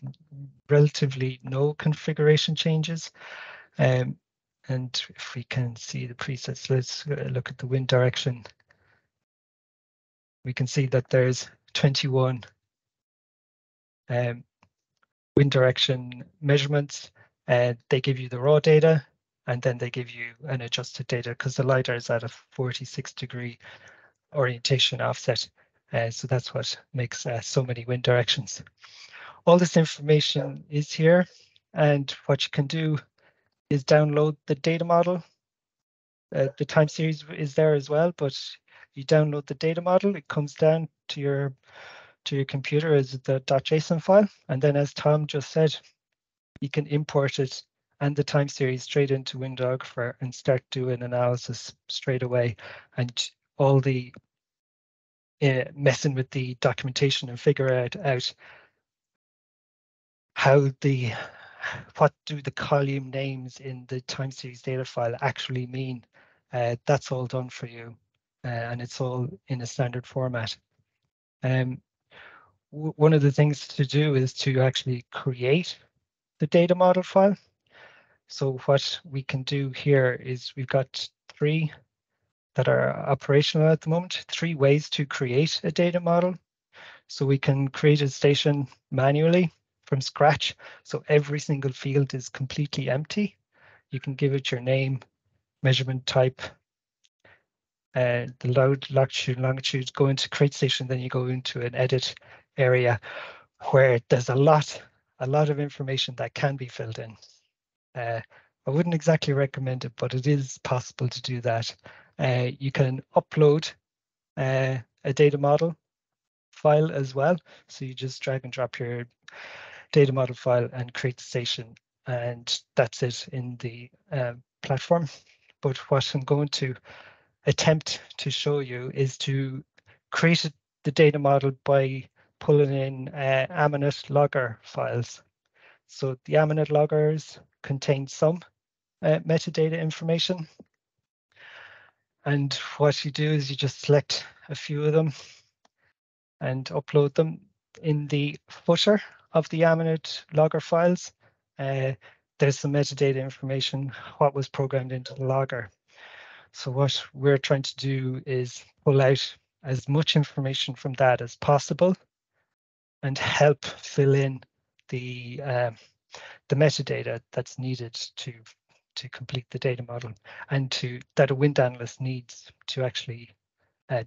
relatively no configuration changes. And if we can see the presets, let's look at the wind direction. We can see that there's 21 wind direction measurements, and they give you the raw data, and then they give you an adjusted data because the lidar is at a 46-degree orientation offset. So that's what makes so many wind directions. All this information is here, and what you can do is download the data model. The time series is there as well, but you download the data model, it comes down to your computer as the .json file, and then as Tom just said, you can import it and the time series straight into Windographer and start doing analysis straight away. And all the messing with the documentation and figure out what do the column names in the time series data file actually mean. That's all done for you, and it's all in a standard format. One of the things to do is to actually create the data model file. So what we can do here is we've got 3 that are operational at the moment, 3 ways to create a data model. So we can create a station manually from scratch. So every single field is completely empty. You can give it your name, measurement type, the latitude, longitude, go into create station, then you go into an edit area where there's a lot of information that can be filled in. I wouldn't exactly recommend it, but it is possible to do that. You can upload a data model file as well. So you just drag and drop your data model file and create the station, and that's it in the platform. But what I'm going to attempt to show you is to create the data model by pulling in Aminet logger files. So the Aminet loggers contain some metadata information. And what you do is you just select a few of them and upload them in the footer of the Aminet logger files. There's some metadata information, what was programmed into the logger. So what we're trying to do is pull out as much information from that as possible and help fill in the metadata that's needed to complete the data model and that a wind analyst needs to actually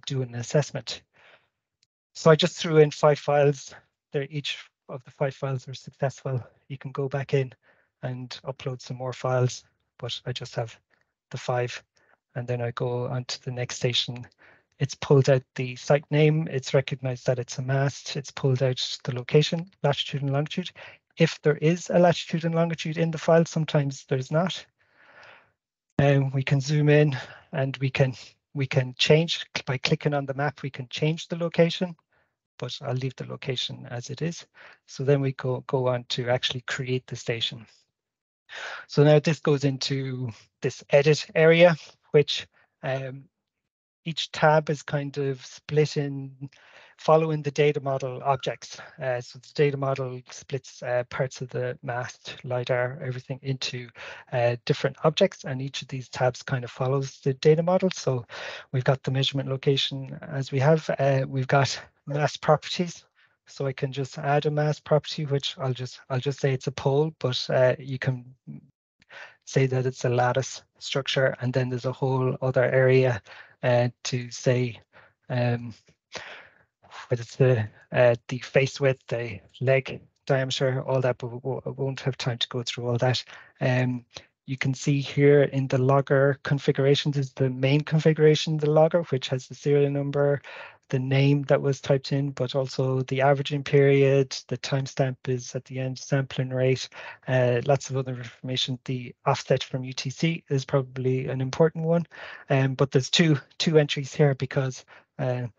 do an assessment. So I just threw in 5 files. Each of the 5 files are successful. You can go back in and upload some more files, but I just have the 5. And then I go on to the next station. It's pulled out the site name. It's recognized that it's a mast. It's pulled out the location, latitude and longitude. If there is a latitude and longitude in the file, sometimes there's not. And we can zoom in and we can change by clicking on the map. We can change the location, but I'll leave the location as it is. So then we go on to actually create the station. So now this goes into this edit area, which each tab is kind of split in following the data model objects. So the data model splits parts of the mast, lidar, everything into different objects, and each of these tabs kind of follows the data model. So we've got the measurement location as we have. We've got mast properties. So I can just add a mast property, which I'll just say it's a pole, but you can say that it's a lattice structure, and then there's a whole other area to say whether it's the face width, the leg diameter, all that, but I won't have time to go through all that. You can see here in the logger configurations is the main configuration, the logger, which has the serial number, the name that was typed in, but also the averaging period, the timestamp is at the end, sampling rate, lots of other information. The offset from UTC is probably an important one, but there's two entries here because the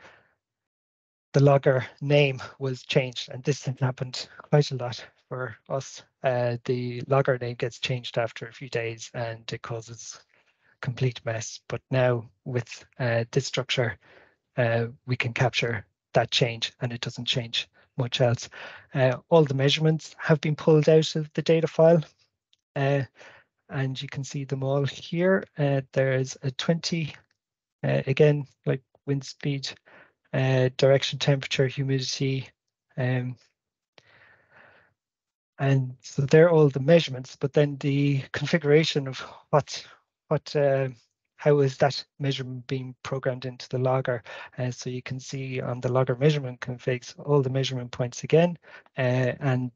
logger name was changed, and this has happened quite a lot for us. The logger name gets changed after a few days, and it causes complete mess. But now with this structure, we can capture that change, and it doesn't change much else. All the measurements have been pulled out of the data file, and you can see them all here. There's a 20, again, like wind speed, direction, temperature, humidity, and so they're all the measurements. But then the configuration of how is that measurement being programmed into the logger? So you can see on the logger measurement configs all the measurement points again, and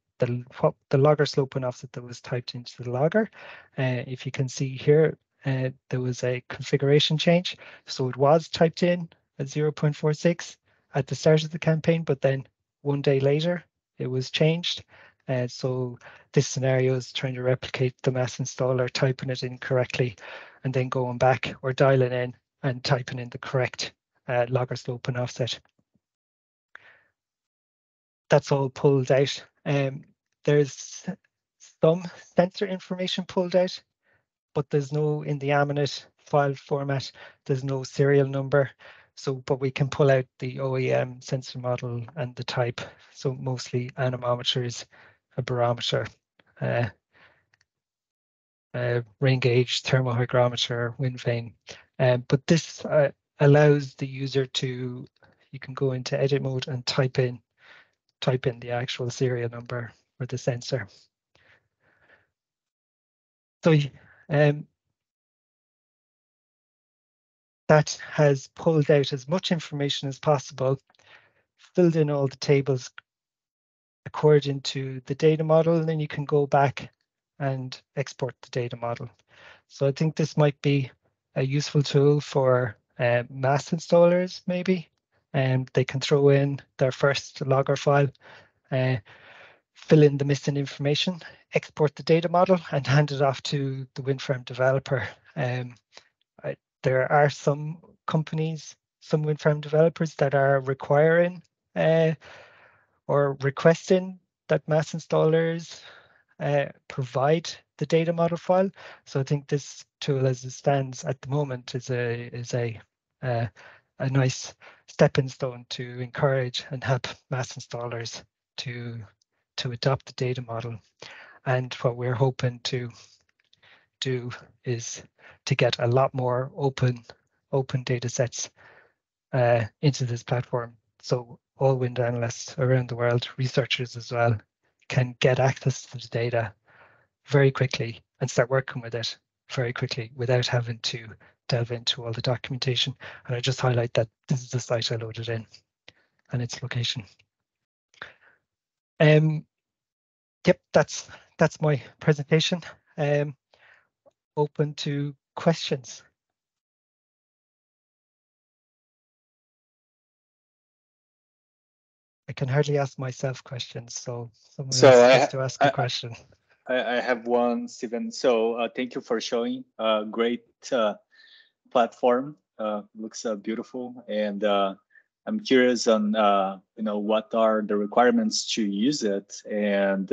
what the logger slope and offset that was typed into the logger. If you can see here, there was a configuration change. So it was typed in at 0.46 at the start of the campaign, but then 1 day later it was changed. So this scenario is trying to replicate the mass installer, typing it in correctly, and then going back or dialing in and typing in the correct logger slope and offset. That's all pulled out. There's some sensor information pulled out, but there's no, in the Aminet file format, there's no serial number. So, but we can pull out the OEM sensor model and the type. So mostly anemometers, a barometer, rain gauge, thermohygrometer, wind vane. But this allows the user to, you can go into edit mode and type in the actual serial number for the sensor. So that has pulled out as much information as possible, filled in all the tables according to the data model, and then you can go back and export the data model. So I think this might be a useful tool for mass installers, maybe, and they can throw in their first logger file, fill in the missing information, export the data model, and hand it off to the wind farm developer. There are some companies, some wind farm developers that are requiring or requesting that mass installers provide the data model file. So I think this tool, as it stands at the moment, is a nice stepping stone to encourage and help mass installers to adopt the data model. And what we're hoping to do is to get a lot more open data sets into this platform. So all wind analysts around the world, researchers as well, can get access to the data very quickly and start working with it very quickly without having to delve into all the documentation. And I just highlight that this is the site I loaded in and its location. Yep, that's my presentation. Open to questions. I can hardly ask myself questions, so someone else has to ask a question. I have one, Stephen. So thank you for showing a great platform. Looks beautiful, and I'm curious on what are the requirements to use it, and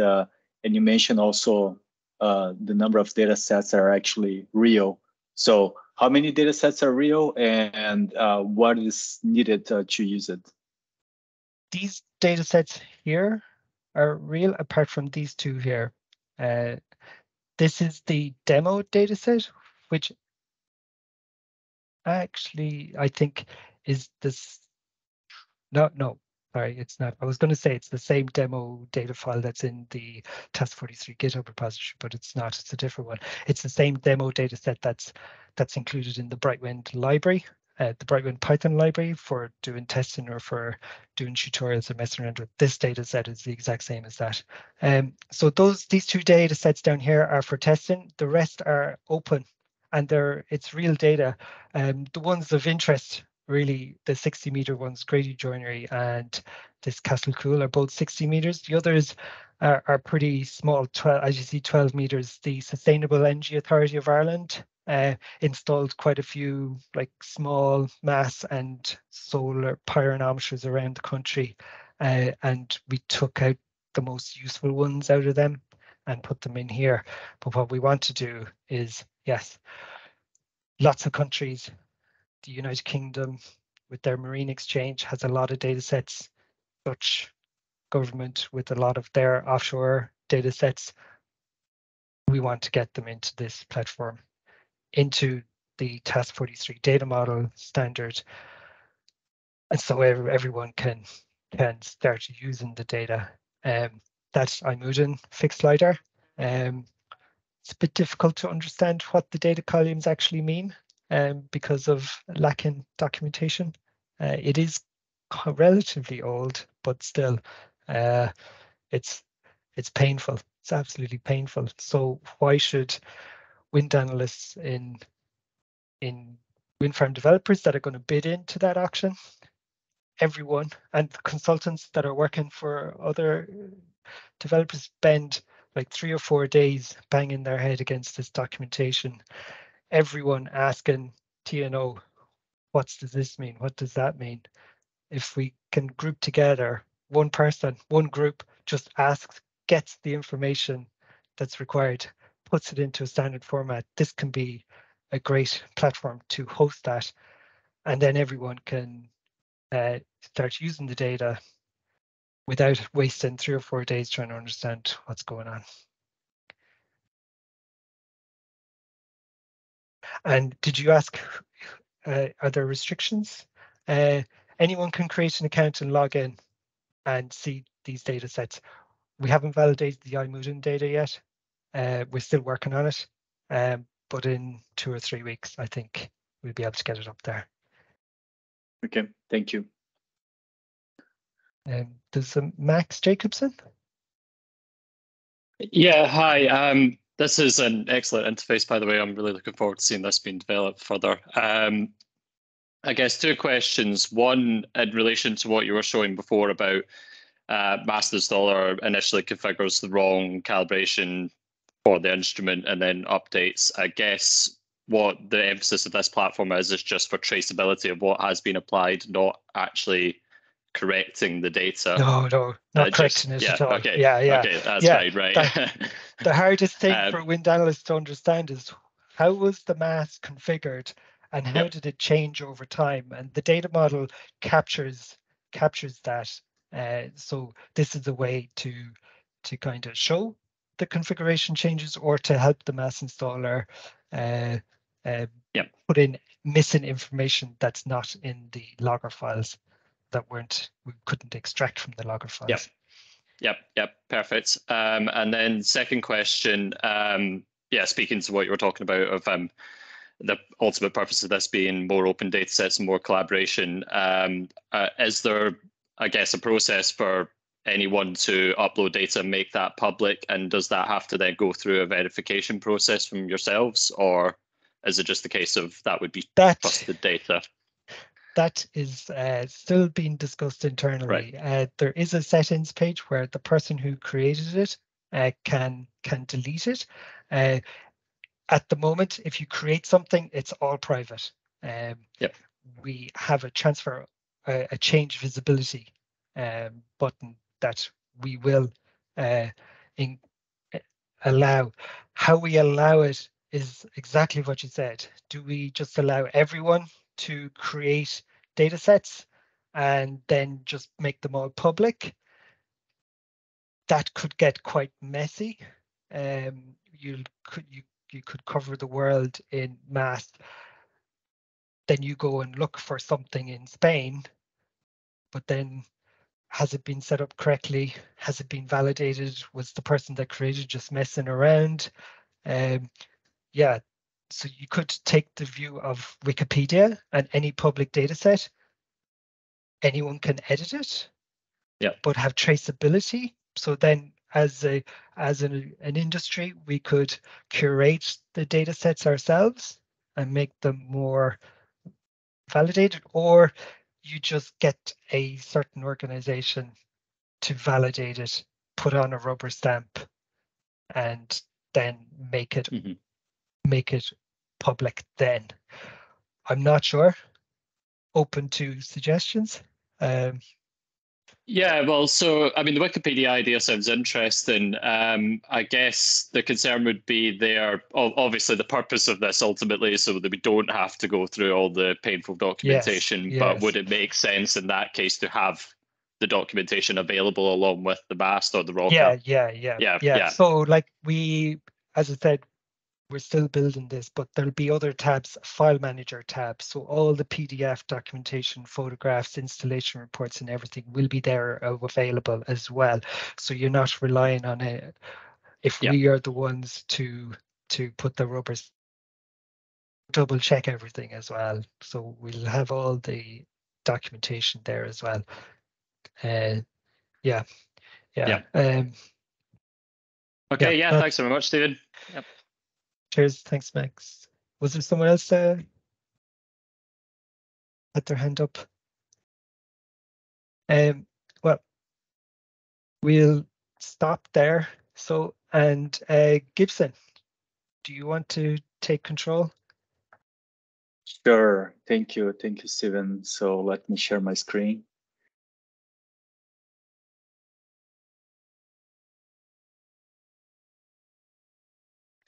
you mentioned also the number of data sets that are actually real. So how many data sets are real, and what is needed to use it? These data sets here are real, apart from these two here. This is the demo data set, which actually I think is this. No, sorry, it's not. I was going to say it's the same demo data file that's in the Task43 GitHub repository, but it's not. It's a different one. It's the same demo data set that's included in the BrightWind library, the BrightWind Python library for doing testing or for doing tutorials or messing around with. This data set is the exact same as that. So these two data sets down here are for testing. The rest are open, and it's real data. The ones of interest, really, the 60-meter ones, Grady Joinery and this Castle Cool, are both 60 meters. The others are pretty small, 12, as you see, 12 meters. The Sustainable Energy Authority of Ireland installed quite a few like small mass and solar pyronometers around the country, and we took out the most useful ones out of them and put them in here. But what we want to do is, yes, lots of countries, the United Kingdom with their marine exchange has a lot of data sets, Dutch government with a lot of their offshore data sets. We want to get them into this platform, into the Task 43 data model standard. And so everyone can start using the data. That's IMUDIN fixed LiDAR. It's a bit difficult to understand what the data columns actually mean because of lacking documentation. It is relatively old, but still, it's painful. It's absolutely painful. So why should wind analysts in wind farm developers that are going to bid into that auction, everyone, and consultants that are working for other developers spend like 3 or 4 days banging their head against this documentation, everyone asking TNO, what does this mean? What does that mean? If we can group together, one person, one group just asks, gets the information that's required, puts it into a standard format, this can be a great platform to host that. And then everyone can start using the data without wasting 3 or 4 days trying to understand what's going on. And did you ask, are there restrictions? Anyone can create an account and log in and see these data sets. We haven't validated the IMUDIN data yet. We're still working on it, but in 2 or 3 weeks, I think we'll be able to get it up there. Okay, thank you. There's Max Jacobson. Yeah, hi. This is an excellent interface, by the way. I'm really looking forward to seeing this being developed further. I guess 2 questions. One, in relation to what you were showing before about master installer initially configures the wrong calibration for the instrument and then updates. I guess what the emphasis of this platform is just for traceability of what has been applied, not actually correcting the data. No, not correcting it at all. Okay. Yeah. Okay, that's fine, right. The hardest thing for wind analysts to understand is how was the mass configured and how did it change over time? And the data model captures that. So this is a way to kind of show the configuration changes or to help the mass installer put in missing information that's not in the logger files that we couldn't extract from the logger files. Yep, perfect. And then second question, speaking to what you were talking about of the ultimate purpose of this being more open data sets and more collaboration, is there, I guess, a process for anyone to upload data and make that public? And does that have to then go through a verification process from yourselves? Or is it just the case of that would be trusted data? That is still being discussed internally. Right. There is a settings page where the person who created it can delete it. At the moment, if you create something, it's all private. We have a change visibility button that we will allow. How we allow it is exactly what you said. Do we just allow everyone to create data sets and then just make them all public? That could get quite messy. You could cover the world in mass. Then you go and look for something in Spain, but then has it been set up correctly? Has it been validated? Was the person that created just messing around? So you could take the view of Wikipedia and any public data set. Anyone can edit it, but have traceability. So then as an industry, we could curate the data sets ourselves and make them more validated, or you just get a certain organization to validate it, put on a rubber stamp, and then make it public then. I'm not sure. Open to suggestions. Yeah, well, so I mean, the Wikipedia idea sounds interesting. I guess the concern would be there. Obviously, the purpose of this ultimately is so that we don't have to go through all the painful documentation. Yes, But would yes. it make sense in that case to have the documentation available along with the mast or the rocker? Yeah. So like as I said, we're still building this, but there'll be other tabs, file manager tabs. So all the PDF documentation, photographs, installation reports, and everything will be there available as well. So you're not relying on it. If we are the ones to put the rubbers, double check everything as well. So we'll have all the documentation there as well. Yeah. Okay, thanks very much, Stephen. Yep. Cheers. Thanks, Max. Was there someone else had their hand up? Well, we'll stop there. So, and Gibson, do you want to take control? Sure. Thank you, Stephen. So let me share my screen.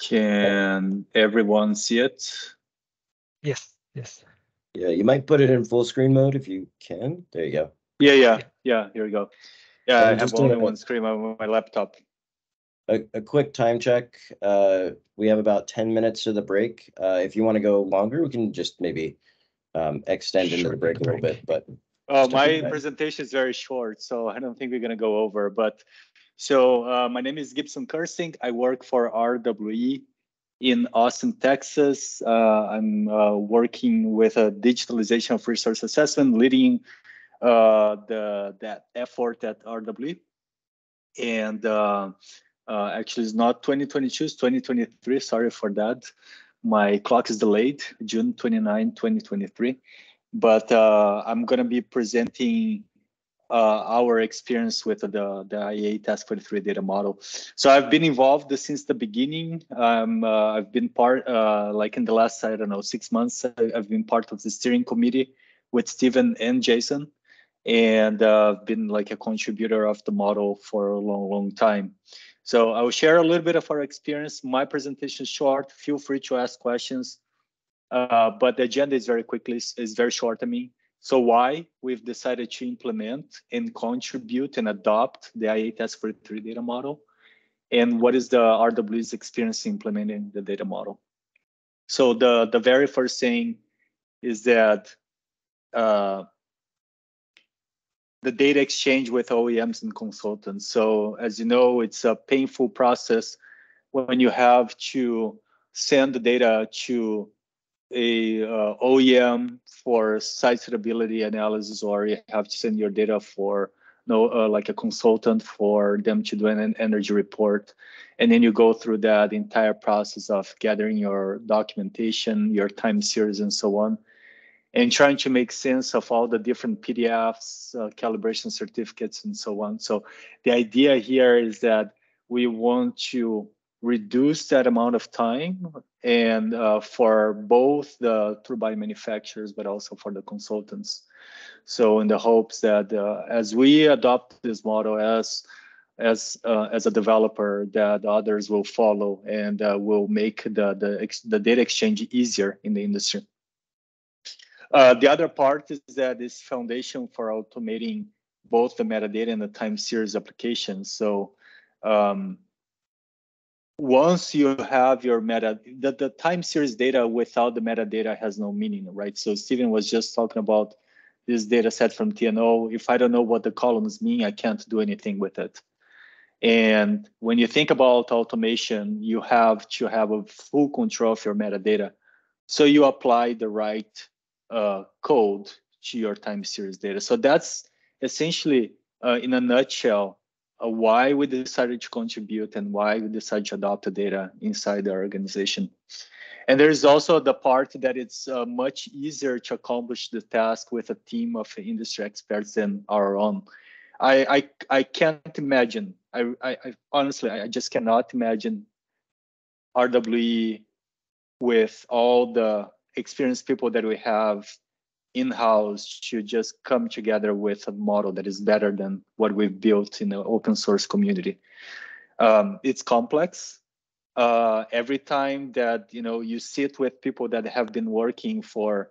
Can everyone see it? Yes. Yeah, you might put it in full screen mode if you can. There you go. Yeah. Here we go. Yeah, And I have only one screen on my laptop. A quick time check. We have about 10 minutes to the break. If you want to go longer, we can just maybe extend into the break a little bit. But my presentation is very short, so I don't think we're going to go over. But so my name is Gibson Kersting. I work for RWE in Austin, Texas. I'm working with a digitalization of resource assessment, leading that effort at RWE. And actually, it's not 2022, it's 2023. Sorry for that. My clock is delayed, June 29, 2023. But I'm going to be presenting our experience with the IEA Task 43 data model. So I've been involved since the beginning. I've been part, like in the last, I don't know, 6 months, I've been part of the steering committee with Stephen and Jason, and been like a contributor of the model for a long time. So I will share a little bit of our experience. My presentation is short. Feel free to ask questions, but the agenda is very short. I mean, so why we've decided to implement and contribute and adopt the IEA Task 43 data model, and what is the RWE's experience implementing the data model. So the very first thing is that the data exchange with OEMs and consultants. So as you know, it's a painful process when you have to send the data to a OEM for site suitability analysis, or you have to send your data for like a consultant for them to do an energy report. And then you go through that entire process of gathering your documentation, your time series, and so on, and trying to make sense of all the different PDFs, calibration certificates, and so on. So the idea here is that we want to reduce that amount of time, and for both the turbine manufacturers, but also for the consultants. So in the hopes that as we adopt this model as a developer, that others will follow and will make the data exchange easier in the industry. The other part is that this foundation for automating both the metadata and the time series applications. So once you have your the time series data without the metadata has no meaning, right? So Stephen was just talking about this data set from TNO. If I don't know what the columns mean, I can't do anything with it. And when you think about automation, you have to have a full control of your metadata. So you apply the right code to your time series data. So that's essentially, in a nutshell, why we decided to contribute and why we decided to adopt the data inside the organization. And there's also the part that it's much easier to accomplish the task with a team of industry experts than our own. I can't imagine. I honestly, I just cannot imagine RWE with all the experienced people that we have in-house to just come together with a model that is better than what we've built in the open source community. It's complex. Every time that you sit with people that have been working for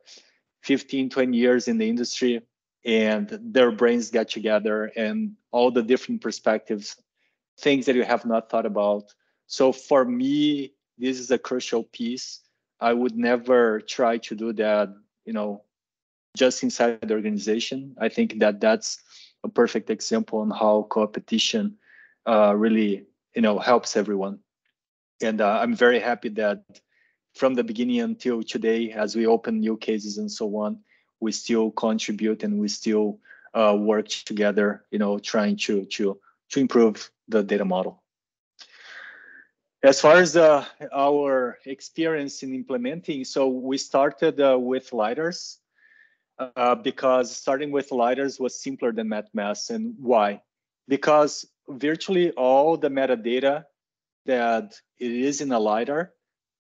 15, 20 years in the industry, and their brains get together and all the different perspectives, things that you have not thought about. So for me, this is a crucial piece. I would never try to do that, just inside the organization. I think that that's a perfect example on how competition really, helps everyone. And I'm very happy that from the beginning until today, as we open new cases and so on, we still contribute and we still work together, trying to improve the data model. As far as our experience in implementing, so we started with lidars because starting with lidars was simpler than MatMass. And why? Because virtually all the metadata that it is in a lidar,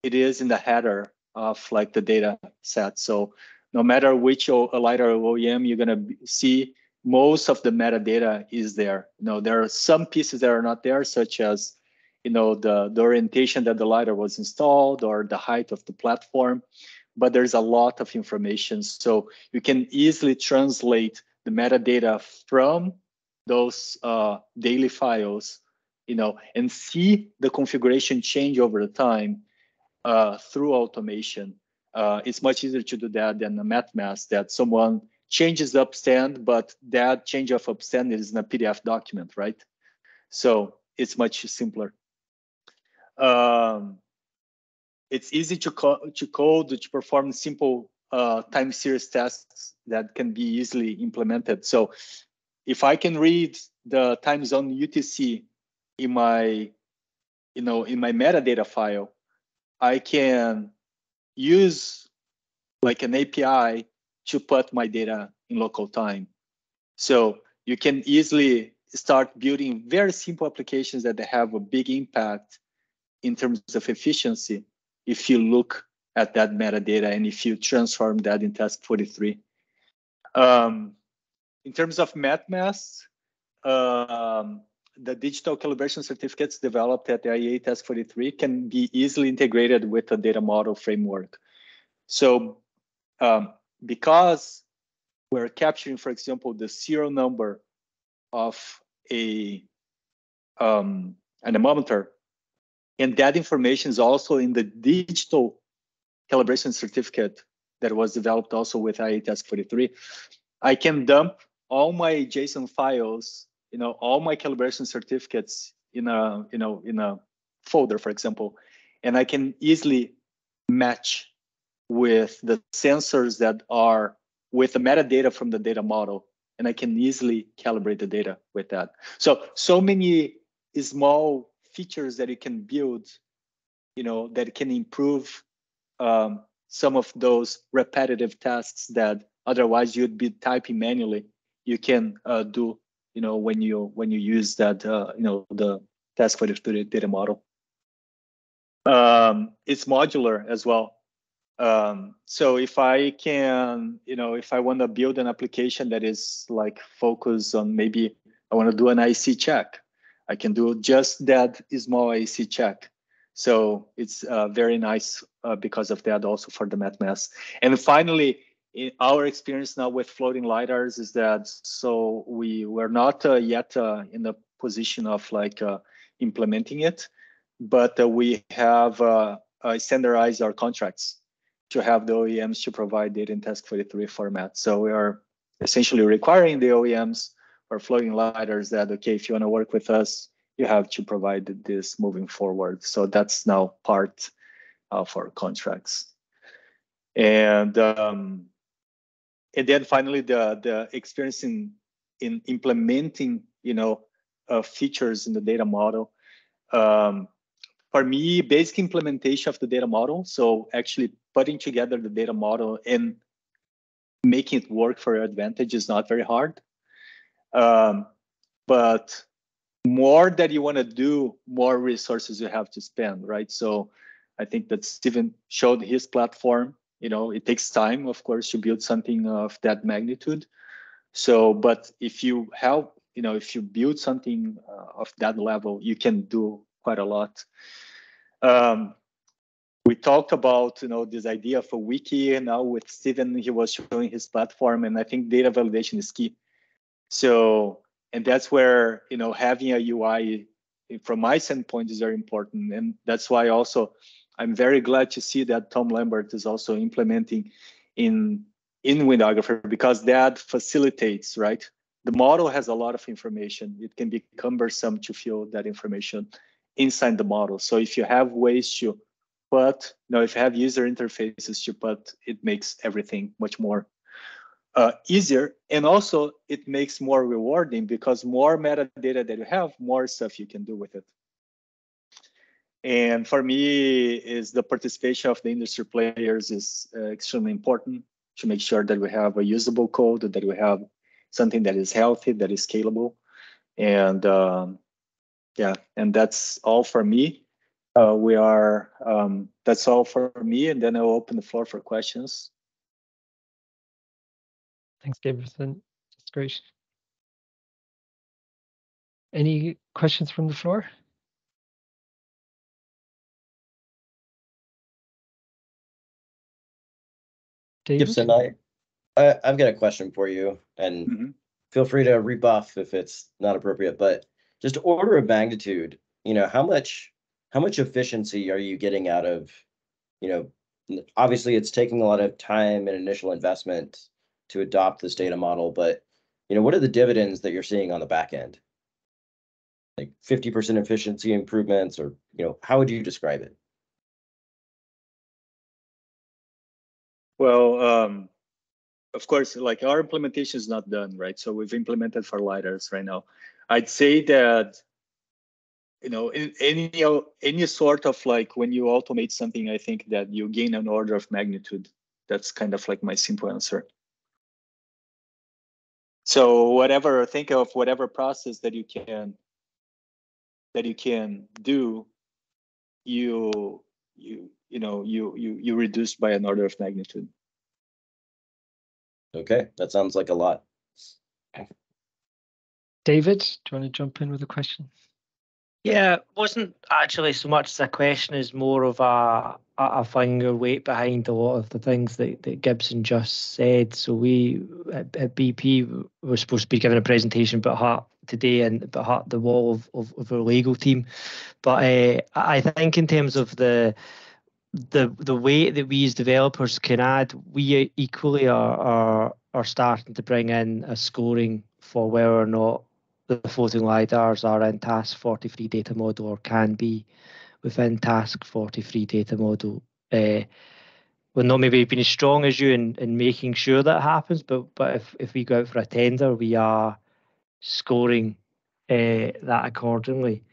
it is in the header of like the data set. So no matter which lidar OEM you're gonna see, most of the metadata is there. There are some pieces that are not there, such as the orientation that the lidar was installed or the height of the platform, but there's a lot of information. So you can easily translate the metadata from those daily files, and see the configuration change over the time through automation. It's much easier to do that than a MatMass that someone changes the upstand, but that change of upstand is in a PDF document, right? So it's much simpler. It's easy to code, to perform simple time series tests that can be easily implemented. So if I can read the time zone UTC in my, in my metadata file, I can use like an API to put my data in local time. So you can easily start building very simple applications that have a big impact in terms of efficiency if you look at that metadata and if you transform that in task 43. In terms of MatMass, the digital calibration certificates developed at the IEA task 43 can be easily integrated with the data model framework. So because we're capturing, for example, the serial number of an anemometer, and that information is also in the digital calibration certificate that was developed also with IEA task 43, I can dump all my JSON files, all my calibration certificates in a folder, for example, and I can easily match with the sensors that are with the metadata from the data model, and I can easily calibrate the data with that. So many small features that you can build, that can improve some of those repetitive tasks that otherwise you'd be typing manually. You can do, when you use that, the task 43 data model. It's modular as well. So if I can, if I want to build an application that is like focused on, maybe I want to do an IC check, I can do just that small IC check. So it's very nice because of that, also for the MatMass. And finally, in our experience now with floating lidars is that, so we were not yet in the position of like implementing it, but we have standardized our contracts to have the OEMs to provide data in task 43 format. So we are essentially requiring the OEMs or floating lidars that, okay, if you want to work with us, you have to provide this moving forward. So that's now part of our contracts. And then finally, the experience in implementing, features in the data model. For me, basic implementation of the data model, so actually putting together the data model and making it work for your advantage is not very hard. But more that you want to do, more resources you have to spend, right? So I think that Steven showed his platform. it takes time, of course, to build something of that magnitude. So, but if you help, if you build something of that level, you can do quite a lot. We talked about, this idea of a wiki, and now with Steven, he was showing his platform, and I think data validation is key. So, and that's where, having a UI from my standpoint is very important. And that's why also I'm very glad to see that Tom Lambert is also implementing in Windographer, because that facilitates, right? The model has a lot of information. It can be cumbersome to fill that information inside the model. So if you have ways to put, if you have user interfaces to put, it makes everything much more easier. And also it makes more rewarding, because more metadata that you have, more stuff you can do with it. And for me, is the participation of the industry players is extremely important to make sure that we have a usable code, that we have something that is healthy, that is scalable. And yeah, and that's all for me. That's all for me, and then I'll open the floor for questions. Thanks, Gibson. That's great. Any questions from the floor? David? Gibson, I've got a question for you, and feel free to rebuff if it's not appropriate, but just order of magnitude, how much efficiency are you getting out of, obviously it's taking a lot of time and initial investment to adopt this data model, but what are the dividends that you're seeing on the back end? Like 50% efficiency improvements, or how would you describe it? Well, of course, like our implementation is not done, right? So we've implemented for lidars right now. I'd say that, in any sort of, like, when you automate something, I think that you gain an order of magnitude. That's kind of like my simple answer. So think of whatever process that you can do, you reduce by an order of magnitude. Okay, that sounds like a lot. David, do you want to jump in with a question? Yeah, it wasn't actually so much as a question as more of a finger weight behind a lot of the things that Gibson just said. So we at BP were supposed to be giving a presentation about HART today, and about HART, the wall of our legal team. But I think in terms of the weight that we as developers can add, we equally are starting to bring in a scoring for whether or not the floating lidars are in task 43 data model or can be within task 43 data model. We're not maybe being as strong as you in making sure that happens, but if we go out for a tender, we are scoring that accordingly.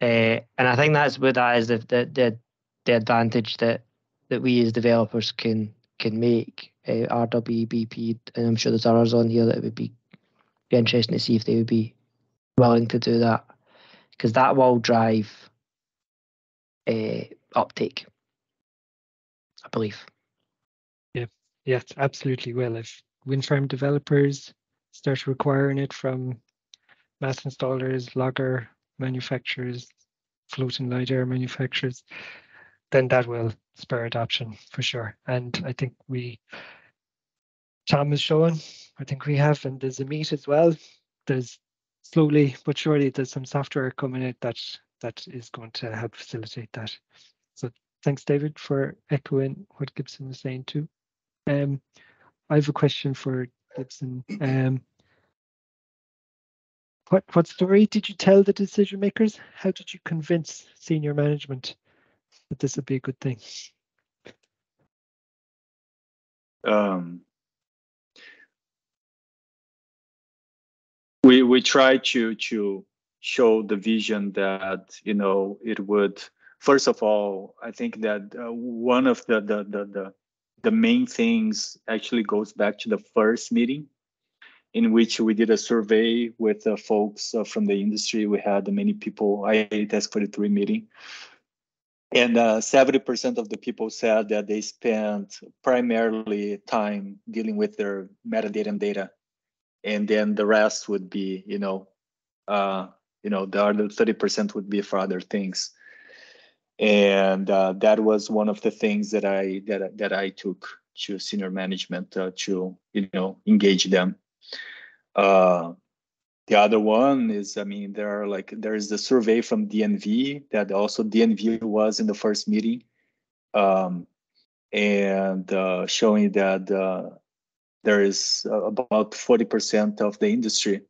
And I think that's what that is the advantage that we as developers can make. RWE, BP, and I'm sure there's others on here that it would be interesting to see if they would be willing to do that, because that will drive uptake, I believe. Yeah, yes, absolutely will. If wind farm developers start requiring it from mass installers, logger manufacturers, floating lidar manufacturers, then that will spur adoption for sure. And I think Tom is showing, I think we have, and there's a meet as well. There's slowly but surely there's some software coming out that is going to help facilitate that. So thanks, David, for echoing what Gibson was saying too. I have a question for Gibson. What story did you tell the decision makers? How did you convince senior management that this would be a good thing? We try to show the vision that it would. First of all, I think that one of the main things actually goes back to the first meeting, in which we did a survey with folks from the industry. We had many people. I task 43 meeting, And 70% of the people said that they spent primarily time dealing with their metadata and data, and then the rest would be, the other 30% would be for other things. And that was one of the things that I took to senior management to engage them. The other one is, there is the survey from DNV that also DNV was in the first meeting, and showing that there is about 40% of the industry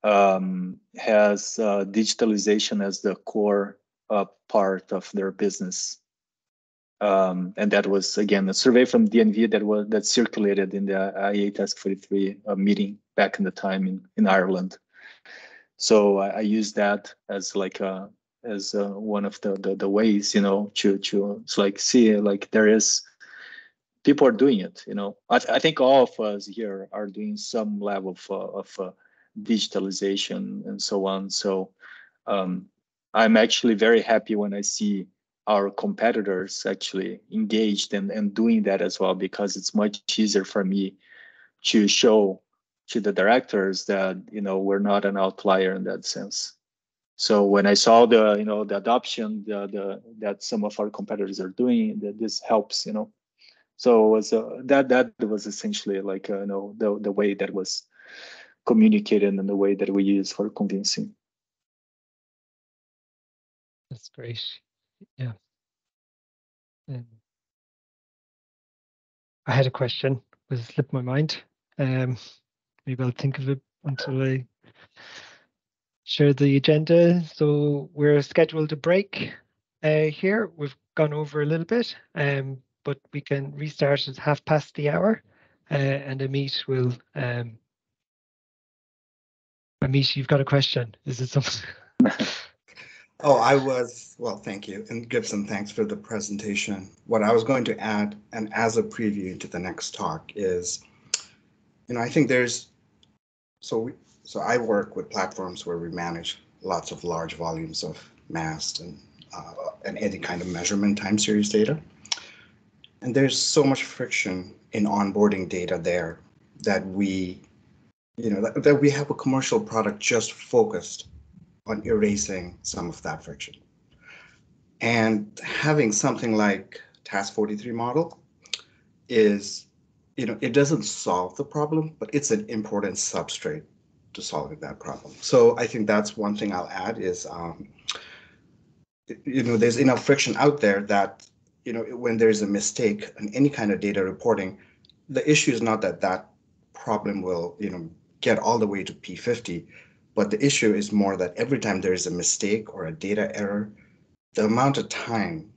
has digitalization as the core part of their business. And that was, again, a survey from DNV that circulated in the IEA Task 43 meeting back in the time in Ireland. So I use that as like one of the ways, to see there is people are doing it. I think all of us here are doing some level of digitalization and so on. So I'm actually very happy when I see our competitors actually engaged and doing that as well, because it's much easier for me to show to the directors that we're not an outlier in that sense. So when I saw the adoption that some of our competitors are doing, that this helps. So it was, that was essentially like the way that was communicated and the way that we use for convincing. That's great. Yeah. I had a question, but it slipped my mind. Maybe I'll think of it until I share the agenda. So we're scheduled a break here. We've gone over a little bit, but we can restart at 1/2 the hour, and Amit will. Amit, you've got a question. Is it something? Well, thank you. And Gibson, thanks for the presentation. What I was going to add, and as a preview to the next talk, is, I think so I work with platforms where we manage lots of large volumes of mass and any kind of measurement time series data. And there's so much friction in onboarding data there that we have a commercial product just focused on erasing some of that friction. And having something like Task 43 model is, it doesn't solve the problem, but it's an important substrate to solving that problem. So I think that's one thing I'll add is, there's enough friction out there that, when there's a mistake in any kind of data reporting, the issue is not that problem will, get all the way to P50, but the issue is more that every time there is a mistake or a data error, the amount of time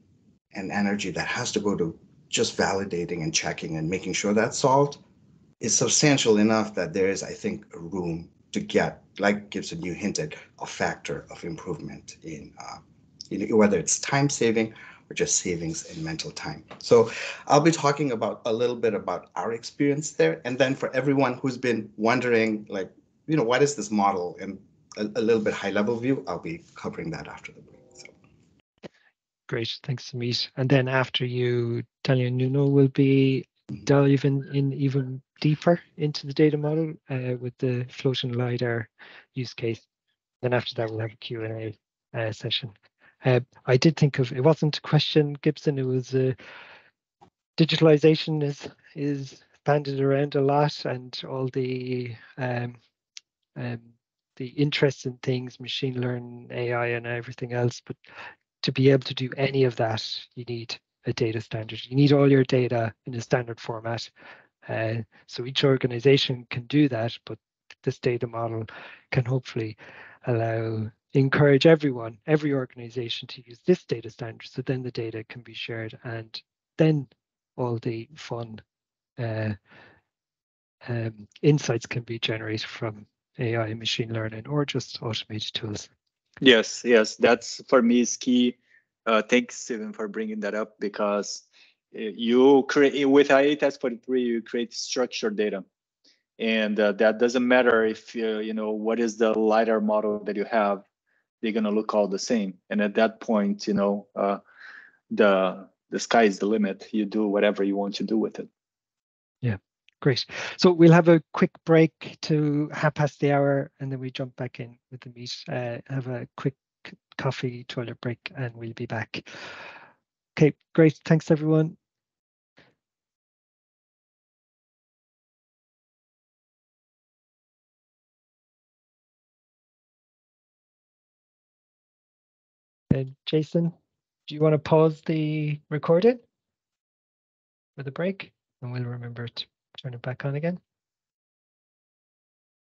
and energy that has to go to just validating and checking and making sure that's solved is substantial enough that there is, I think, a room to get, like Gibson, you hinted, a factor of improvement in, whether it's time saving or just savings in mental time. So I'll be talking a little bit about our experience there. And then for everyone who's been wondering, what is this model, and a little bit high level view, I'll be covering that after the break. So. Great, thanks, Amit. And then after you, Tanya and Nuno will be diving in even deeper into the data model with the floating lidar use case. Then after that, we'll have a Q&A session. I did think of, it wasn't a question, Gibson, it was digitalization is banded around a lot, and all the interest in things, machine learning, AI and everything else, but to be able to do any of that, you need a data standard. You need all your data in a standard format. So each organization can do that, but this data model can hopefully encourage every organization to use this data standard, so then the data can be shared, and then all the fun insights can be generated from AI and machine learning or just automated tools. Yes, that's for me is key. Thanks, Stephen, for bringing that up, because you create with IEA Task 43, you create structured data, and that doesn't matter if what is the lidar model that you have, they're gonna look all the same. And at that point, the sky is the limit. You do whatever you want to do with it. Yeah, great. So we'll have a quick break to hour, and then we jump back in with the meet. Have a quick coffee, toilet break, and we'll be back. Okay, great. Thanks, everyone. Jason, do you want to pause the recording for the break? And we'll remember to turn it back on again.